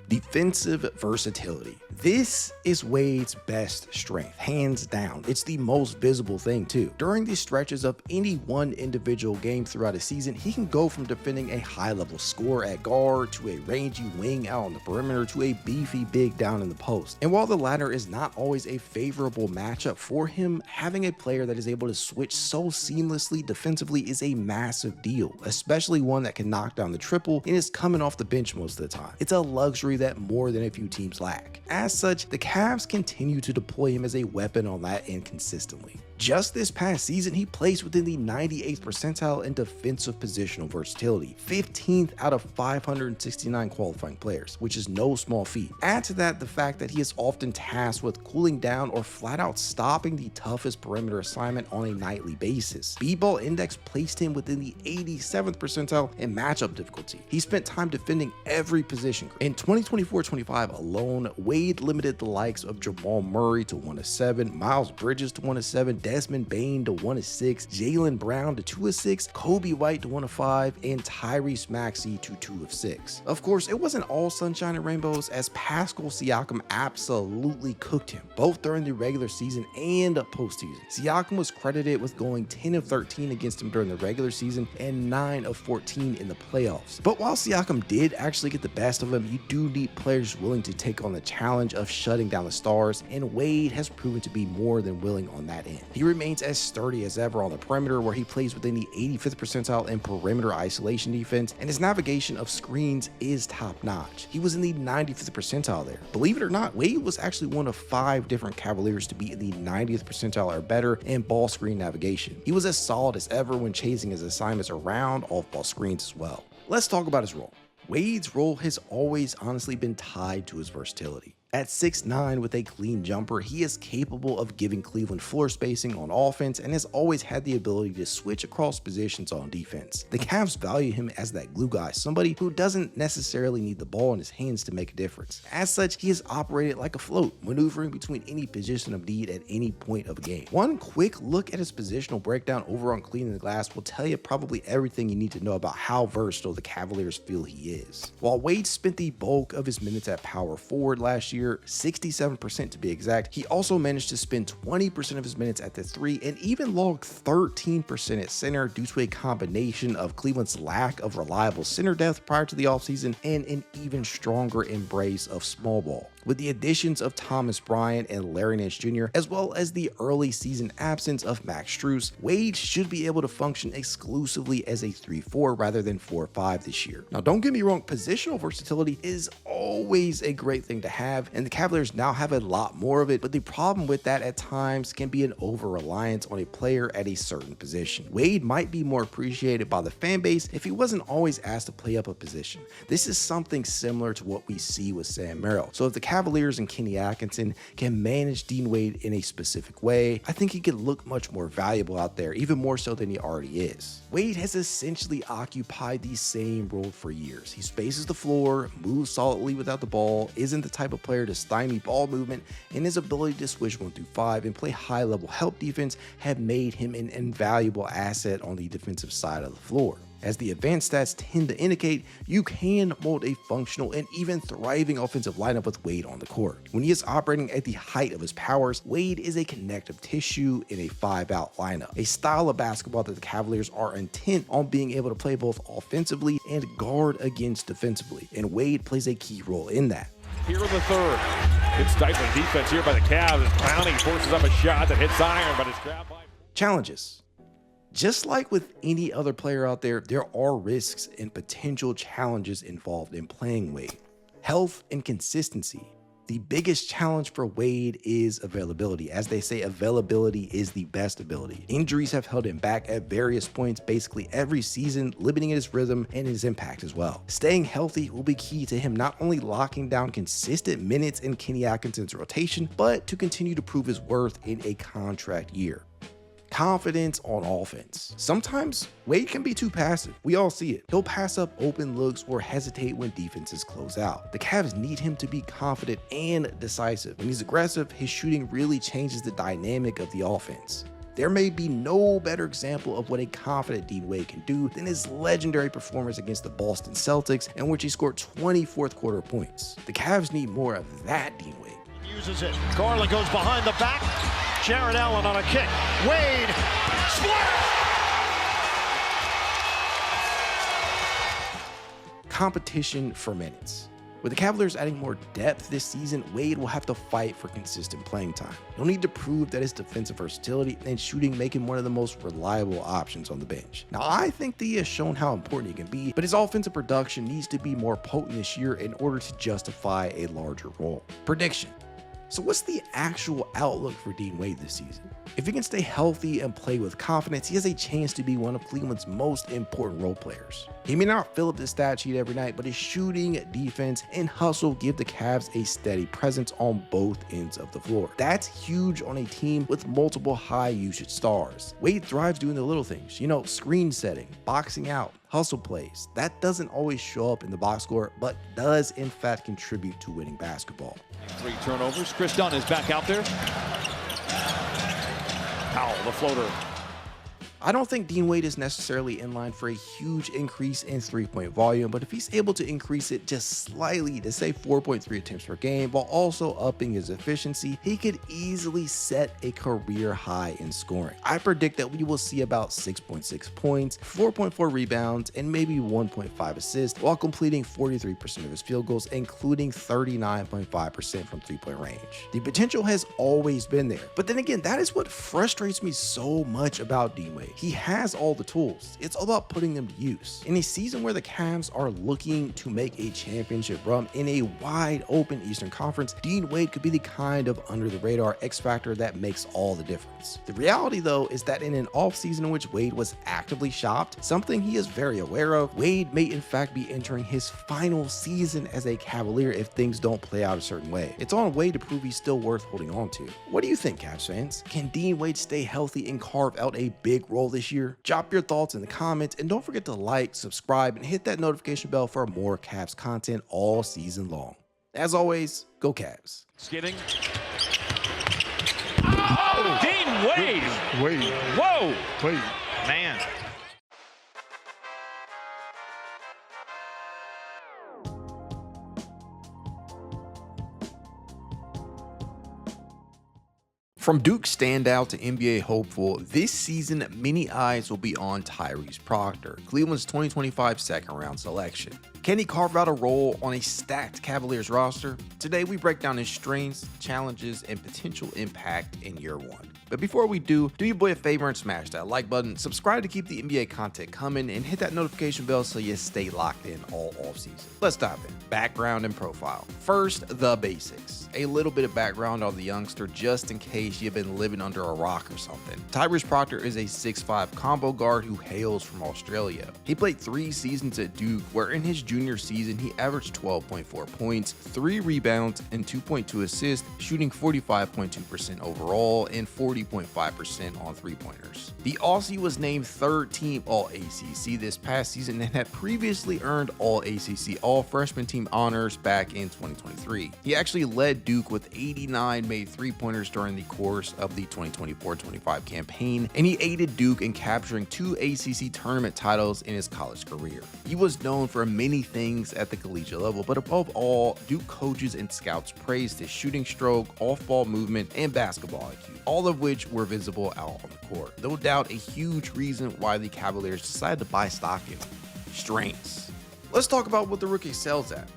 The defensive versatility. This is Wade's best strength, hands down. It's the most visible thing too. During these stretches of any one individual game throughout a season, he can go from defending a high-level scorer at guard to a rangy wing out on the perimeter to a beefy big down in the post. And while the latter is not always a favorable matchup for him, having a player that is able to switch so seamlessly defensively is a massive deal, especially one that can knock down the triple and is coming off the bench most of the time. It's a luxury that more than a few teams lack. As such, the Cavs continue to deploy him as a weapon on that end consistently. Just this past season, he placed within the 98th percentile in defensive positional versatility, 15th out of 569 qualifying players, which is no small feat. Add to that the fact that he is often tasked with cooling down or flat out stopping the toughest perimeter assignment on a nightly basis. B-Ball Index placed him within the 87th percentile in matchup difficulty. He spent time defending every position. In 2024-25 alone, Wade limited the likes of Jamal Murray to 1-7, Miles Bridges to 1-7, Desmond Bane to 1-6, Jaylen Brown to 2-6, Kobe White to 1-5, and Tyrese Maxey to 2-6. Of course, it wasn't all sunshine and rainbows, as Pascal Siakam absolutely cooked him, both during the regular season and postseason. Siakam was credited with going 10 of 13 against him during the regular season and 9 of 14 in the playoffs. But while Siakam did actually get the best of him, you do need players willing to take on the challenge of shutting down the stars, and Wade has proven to be more than willing on that end. He remains as sturdy as ever on the perimeter, where he plays within the 85th percentile in perimeter isolation defense, and his navigation of screens is top notch. He was in the 95th percentile there. Believe it or not, Wade was actually one of 5 different Cavaliers to be in the 90th percentile or better in ball screen navigation. He was as solid as ever when chasing his assignments around off-ball screens as well. Let's talk about his role. Wade's role has always honestly been tied to his versatility. At 6'9" with a clean jumper, he is capable of giving Cleveland floor spacing on offense and has always had the ability to switch across positions on defense. The Cavs value him as that glue guy, somebody who doesn't necessarily need the ball in his hands to make a difference. As such, he is operated like a float, maneuvering between any position of need at any point of a game. One quick look at his positional breakdown over on Cleaning the Glass will tell you probably everything you need to know about how versatile the Cavaliers feel he is. While Wade spent the bulk of his minutes at power forward last year, 67% to be exact, he also managed to spend 20% of his minutes at the 3 and even logged 13% at center due to a combination of Cleveland's lack of reliable center depth prior to the offseason and an even stronger embrace of small ball. With the additions of Thomas Bryant and Larry Nance Jr., as well as the early season absence of Max Strus, Wade should be able to function exclusively as a 3-4 rather than 4-5 this year. Now, don't get me wrong, positional versatility is always a great thing to have, and the Cavaliers now have a lot more of it, but the problem with that at times can be an over-reliance on a player at a certain position. Wade might be more appreciated by the fan base if he wasn't always asked to play up a position. This is something similar to what we see with Sam Merrill. So if the Cavaliers and Kenny Atkinson can manage Dean Wade in a specific way, I think he could look much more valuable out there, even more so than he already is. Wade has essentially occupied the same role for years. He spaces the floor, moves solidly without the ball, isn't the type of player to stymie ball movement, and his ability to switch 1 through 5 and play high-level help defense have made him an invaluable asset on the defensive side of the floor. As the advanced stats tend to indicate, you can mold a functional and even thriving offensive lineup with Wade on the court. When he is operating at the height of his powers, Wade is a connective tissue in a 5-out lineup, a style of basketball that the Cavaliers are intent on being able to play both offensively and guard against defensively, and Wade plays a key role in that. Here in the third. Good stifling defense here by the Cavs as Clowney forces up a shot that hits iron, but it's grabbed by... Challenges. Just like with any other player out there, there are risks and potential challenges involved in playing Wade. Health and consistency. The biggest challenge for Wade is availability. As they say, availability is the best ability. Injuries have held him back at various points basically every season, limiting his rhythm and his impact as well. Staying healthy will be key to him not only locking down consistent minutes in Kenny Atkinson's rotation, but to continue to prove his worth in a contract year. Confidence on offense. Sometimes Wade can be too passive. We all see it. He'll pass up open looks or hesitate when defenses close out. The Cavs need him to be confident and decisive. When he's aggressive, his shooting really changes the dynamic of the offense. There may be no better example of what a confident Dean Wade can do than his legendary performance against the Boston Celtics, in which he scored 20 fourth quarter points. The Cavs need more of that Dean Wade. Uses it. Garland goes behind the back. Jarrett Allen on a kick. Wade. Splash! Competition for minutes. With the Cavaliers adding more depth this season, Wade will have to fight for consistent playing time. He'll need to prove that his defensive versatility and shooting make him one of the most reliable options on the bench. Now, I think that he has shown how important he can be, but his offensive production needs to be more potent this year in order to justify a larger role. Prediction. So what's the actual outlook for Dean Wade this season? If he can stay healthy and play with confidence, he has a chance to be one of Cleveland's most important role players. He may not fill up the stat sheet every night, but his shooting, defense, and hustle give the Cavs a steady presence on both ends of the floor. That's huge on a team with multiple high-usage stars. Wade thrives doing the little things, screen setting, boxing out, hustle plays. That doesn't always show up in the box score, but does in fact contribute to winning basketball. 3 turnovers. Chris Dunn is back out there. Powell, the floater. I don't think Dean Wade is necessarily in line for a huge increase in three-point volume, but if he's able to increase it just slightly to say 4.3 attempts per game while also upping his efficiency, he could easily set a career high in scoring. I predict that we will see about 6.6 points, 4.4 rebounds, and maybe 1.5 assists while completing 43% of his field goals, including 39.5% from three-point range. The potential has always been there, but then again, that is what frustrates me so much about Dean Wade. He has all the tools. It's all about putting them to use. In a season where the Cavs are looking to make a championship run in a wide open Eastern Conference, Dean Wade could be the kind of under-the-radar X factor that makes all the difference. The reality, though, is that in an offseason in which Wade was actively shopped, something he is very aware of, Wade may in fact be entering his final season as a Cavalier if things don't play out a certain way. It's on Wade to prove he's still worth holding on to. What do you think, Cavs fans? Can Dean Wade stay healthy and carve out a big role this year? Drop your thoughts in the comments, and don't forget to like, subscribe, and hit that notification bell for more Cavs content all season long. As always, go Cavs. Skidding. Oh, Dean Wade. Wade. Whoa. Wade. Man. From Duke standout to NBA hopeful, this season many eyes will be on Tyrese Proctor, Cleveland's 2025 second-round selection. Can he carve out a role on a stacked Cavaliers roster? Today we break down his strengths, challenges, and potential impact in year one. But before we do your boy a favor and smash that like button, subscribe to keep the NBA content coming, and hit that notification bell so you stay locked in all offseason. Let's dive in. Background and profile. First, the basics. A little bit of background on the youngster just in case you've been living under a rock or something. Tyrese Proctor is a 6'5" combo guard who hails from Australia. He played 3 seasons at Duke, where in his junior season he averaged 12.4 points, 3 rebounds, and 2.2 assists, shooting 45.2% overall and 40.5% on three-pointers. The Aussie was named 3rd team All-ACC this past season and had previously earned All-ACC All-Freshman Team honors back in 2023. He actually led Duke with 89 made three-pointers during the course of the 2024-25 campaign, and he aided Duke in capturing 2 ACC tournament titles in his college career. He was known for many things at the collegiate level, but above all, Duke coaches and scouts praised his shooting stroke, off-ball movement, and basketball IQ, all of which were visible out on the court. No doubt a huge reason why the Cavaliers decided to buy stock in him. Strengths. Let's talk about what the rookie excels at.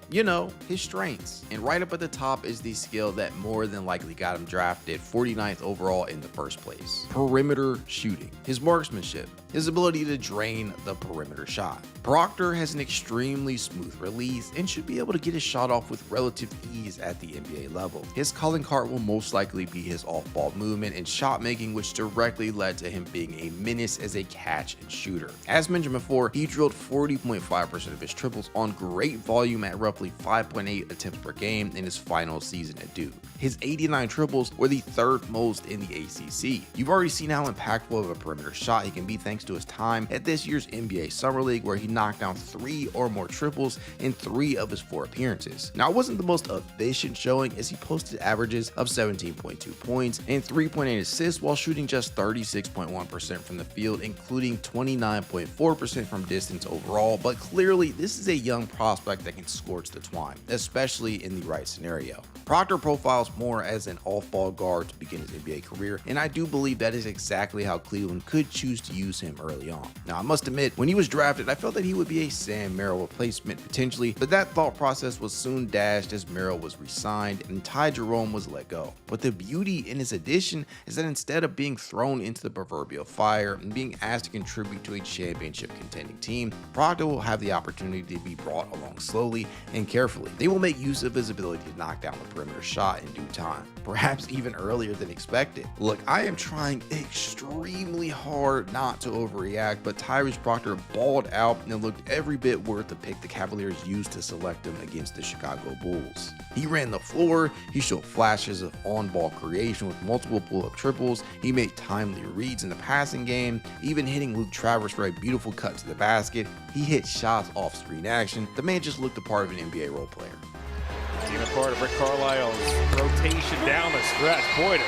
His strengths. And right up at the top is the skill that more than likely got him drafted 49th overall in the first place. Perimeter shooting. His marksmanship. His ability to drain the perimeter shot. Proctor has an extremely smooth release and should be able to get his shot off with relative ease at the NBA level. His calling card will most likely be his off-ball movement and shot making, which directly led to him being a menace as a catch and shooter. As mentioned before, he drilled 40.5% of his triples on great volume at roughly 5.8 attempts per game in his final season at Duke. His 89 triples were the 3rd most in the ACC. You've already seen how impactful of a perimeter shot he can be thanks thanks to his time at this year's NBA Summer League, where he knocked down 3 or more triples in 3 of his 4 appearances. Now, it wasn't the most efficient showing, as he posted averages of 17.2 points and 3.8 assists while shooting just 36.1% from the field, including 29.4% from distance overall, but clearly this is a young prospect that can scorch the twine, especially in the right scenario. Proctor profiles more as an off-ball guard to begin his NBA career, and I do believe that is exactly how Cleveland could choose to use him early on. Now, I must admit, when he was drafted, I felt that he would be a Sam Merrill replacement potentially, but that thought process was soon dashed as Merrill was re-signed and Ty Jerome was let go. But the beauty in his addition is that instead of being thrown into the proverbial fire and being asked to contribute to a championship contending team, Proctor will have the opportunity to be brought along slowly and carefully. They will make use of his ability to knock down the perimeter shot in due time, perhaps even earlier than expected. Look, I am trying extremely hard not to overreact, but Tyrese Proctor balled out and looked every bit worth the pick the Cavaliers used to select him against the Chicago Bulls. He ran the floor, he showed flashes of on-ball creation with multiple pull-up triples, he made timely reads in the passing game, even hitting Luke Travers for a beautiful cut to the basket. He hit shots off screen action. The man just looked the part of an NBA role player. Even part of Rick Carlisle's rotation down the stretch. Boy,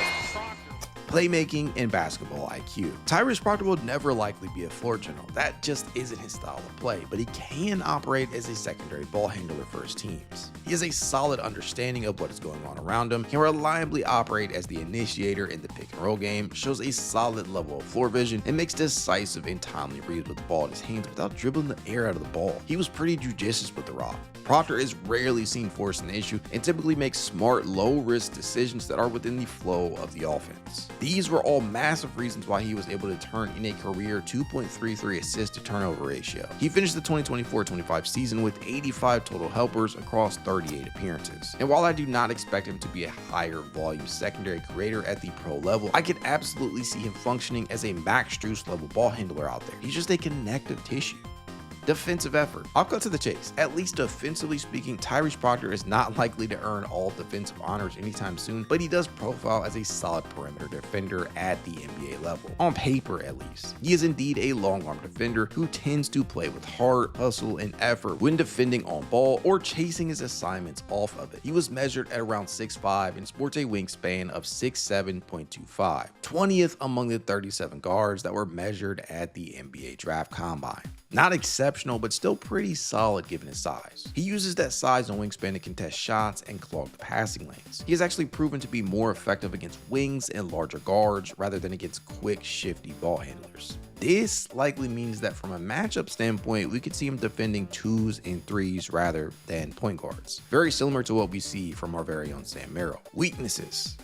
Playmaking and basketball IQ. Tyrese Proctor will never likely be a floor general. That just isn't his style of play, but he can operate as a secondary ball handler for his teams. He has a solid understanding of what is going on around him, can reliably operate as the initiator in the pick and roll game, shows a solid level of floor vision, and makes decisive and timely reads with the ball in his hands without dribbling the air out of the ball. He was pretty judicious with the rock. Proctor is rarely seen forcing the issue and typically makes smart, low-risk decisions that are within the flow of the offense. These were all massive reasons why he was able to turn in a career 2.33 assist to turnover ratio. He finished the 2024-25 season with 85 total helpers across 38 appearances. And while I do not expect him to be a higher volume secondary creator at the pro level, I could absolutely see him functioning as a Max Strus level ball handler out there. He's just a connective tissue. Defensive effort. I'll cut to the chase. At least defensively speaking, Tyrese Proctor is not likely to earn all defensive honors anytime soon, but he does profile as a solid perimeter defender at the NBA level. On paper, at least. He is indeed a long-arm defender who tends to play with heart, hustle, and effort when defending on ball or chasing his assignments off of it. He was measured at around 6'5" and sports a wingspan of 6'7.25, 20th among the 37 guards that were measured at the NBA Draft Combine. Not exceptional, but still pretty solid given his size. He uses that size and wingspan to contest shots and clog the passing lanes. He has actually proven to be more effective against wings and larger guards rather than against quick, shifty ball handlers. This likely means that from a matchup standpoint, we could see him defending 2s and 3s rather than point guards. Very similar to what we see from our very own Sam Merrill. Weaknesses.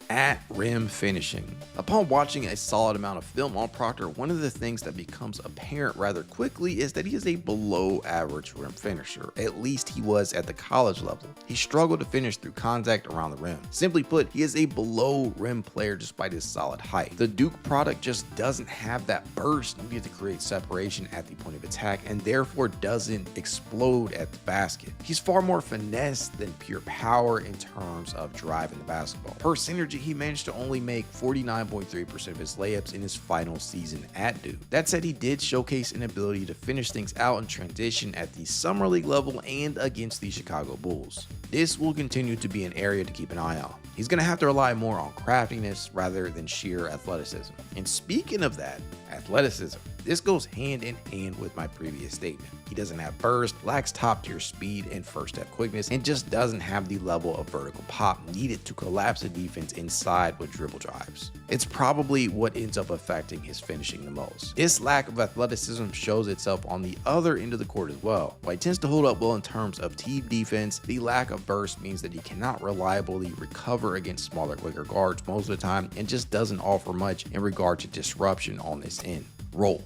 At rim finishing. Upon watching a solid amount of film on Proctor, one of the things that becomes apparent rather quickly is that he is a below average rim finisher. At least he was at the college level. He struggled to finish through contact around the rim. Simply put, he is a below rim player despite his solid height. The Duke product just doesn't have that burst needed to create separation at the point of attack and therefore doesn't explode at the basket. He's far more finesse than pure power in terms of driving the basketball. Per synergy, he managed to only make 49.3% of his layups in his final season at Duke. That said, he did showcase an ability to finish things out in transition at the Summer League level and against the Chicago Bulls. This will continue to be an area to keep an eye on. He's going to have to rely more on craftiness rather than sheer athleticism. And speaking of that, athleticism, this goes hand in hand with my previous statement. He doesn't have burst, lacks top tier speed and first step quickness, and just doesn't have the level of vertical pop needed to collapse a defense inside with dribble drives. It's probably what ends up affecting his finishing the most. This lack of athleticism shows itself on the other end of the court as well. While he tends to hold up well in terms of team defense, the lack of burst means that he cannot reliably recover against smaller, quicker guards most of the time and just doesn't offer much in regard to disruption on this end. Roll.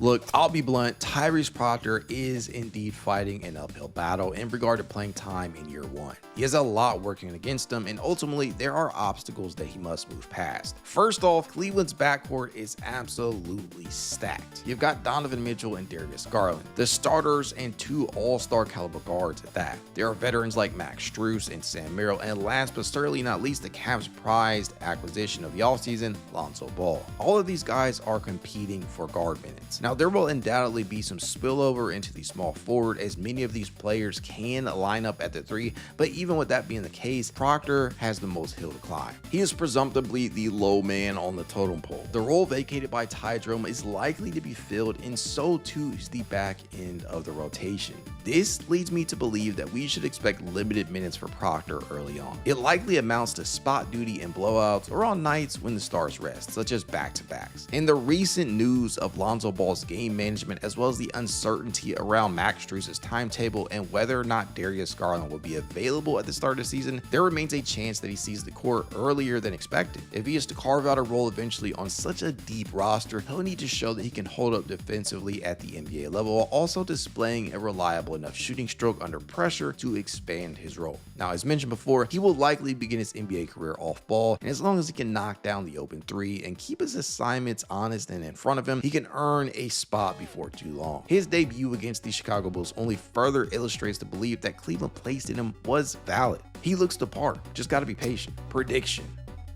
Look, I'll be blunt, Tyrese Proctor is indeed fighting an uphill battle in regard to playing time in year one. He has a lot working against him, and ultimately there are obstacles that he must move past. First off, Cleveland's backcourt is absolutely stacked. You've got Donovan Mitchell and Darius Garland, the starters and 2 all-star caliber guards at that. There are veterans like Max Strus and Sam Merrill, and last but certainly not least, the Cavs' prized acquisition of the offseason, Lonzo Ball. All of these guys are competing for guard minutes. Now, there will undoubtedly be some spillover into the small forward, as many of these players can line up at the 3, but even with that being the case, Proctor has the most hill to climb. He is presumptively the low man on the totem pole. The role vacated by Ty Jerome is likely to be filled, and so too is the back end of the rotation. This leads me to believe that we should expect limited minutes for Proctor early on. It likely amounts to spot duty and blowouts, or on nights when the stars rest, such as back-to-backs. In the recent news of Lonzo Ball's game management, as well as the uncertainty around Max Strus' timetable and whether or not Darius Garland will be available at the start of the season, there remains a chance that he sees the court earlier than expected. If he is to carve out a role eventually on such a deep roster, he'll need to show that he can hold up defensively at the NBA level, while also displaying a reliable enough shooting stroke under pressure to expand his role. Now, as mentioned before, he will likely begin his NBA career off ball, and as long as he can knock down the open 3 and keep his assignments honest and in front of him, he can earn a spot before too long. His debut against the Chicago Bulls only further illustrates the belief that Cleveland placed in him was valid. He looks the part, just gotta be patient. Prediction.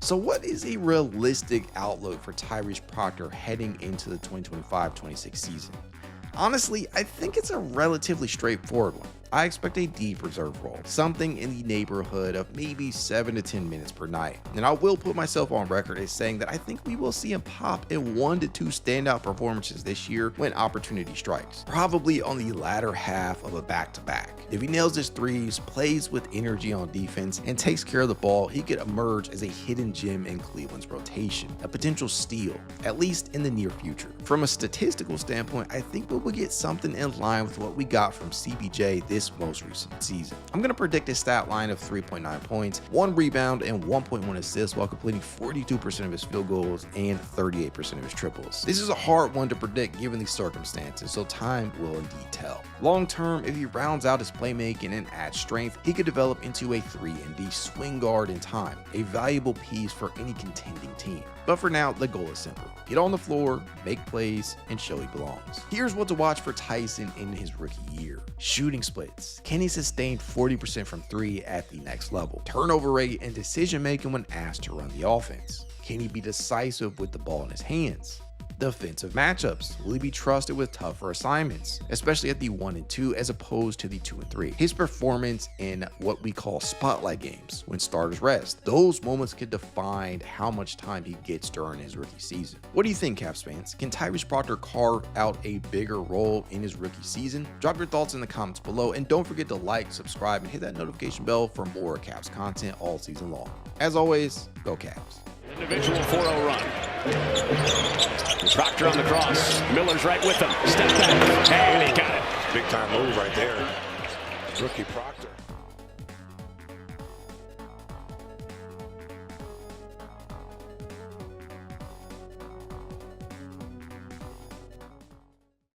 So what is a realistic outlook for Tyrese Proctor heading into the 2025-26 season? Honestly, I think it's a relatively straightforward one. I expect a deep reserve role, something in the neighborhood of maybe 7 to 10 minutes per night. And I will put myself on record as saying that I think we will see him pop in 1 to 2 standout performances this year when opportunity strikes, probably on the latter half of a back-to-back. If he nails his threes, plays with energy on defense, and takes care of the ball, he could emerge as a hidden gem in Cleveland's rotation, a potential steal, at least in the near future. From a statistical standpoint, I think we will get something in line with what we got from CBJ this most recent season. I'm going to predict a stat line of 3.9 points, 1 rebound, and 1.1 assists while completing 42% of his field goals and 38% of his triples. This is a hard one to predict given the circumstances, so time will indeed tell. Long term, if he rounds out his playmaking and adds strength, he could develop into a 3-and-D swing guard in time, a valuable piece for any contending team. But for now, the goal is simple. Get on the floor, make plays, and show he belongs. Here's what to watch for Tyson in his rookie year. Shooting splits. Can he sustain 40% from 3 at the next level? Turnover rate and decision making when asked to run the offense. Can he be decisive with the ball in his hands? Defensive matchups. Will he be trusted with tougher assignments, especially at the 1 and 2 as opposed to the 2 and 3? His performance in what we call spotlight games when starters rest. Those moments could define how much time he gets during his rookie season. What do you think, Cavs fans? Can Tyrese Proctor carve out a bigger role in his rookie season? Drop your thoughts in the comments below, and don't forget to like, subscribe, and hit that notification bell for more Cavs content all season long. As always, go Cavs. Individual 4-0 run. Proctor on the cross. Miller's right with him. Step back. And he got it. Big time move right there. Rookie Proctor.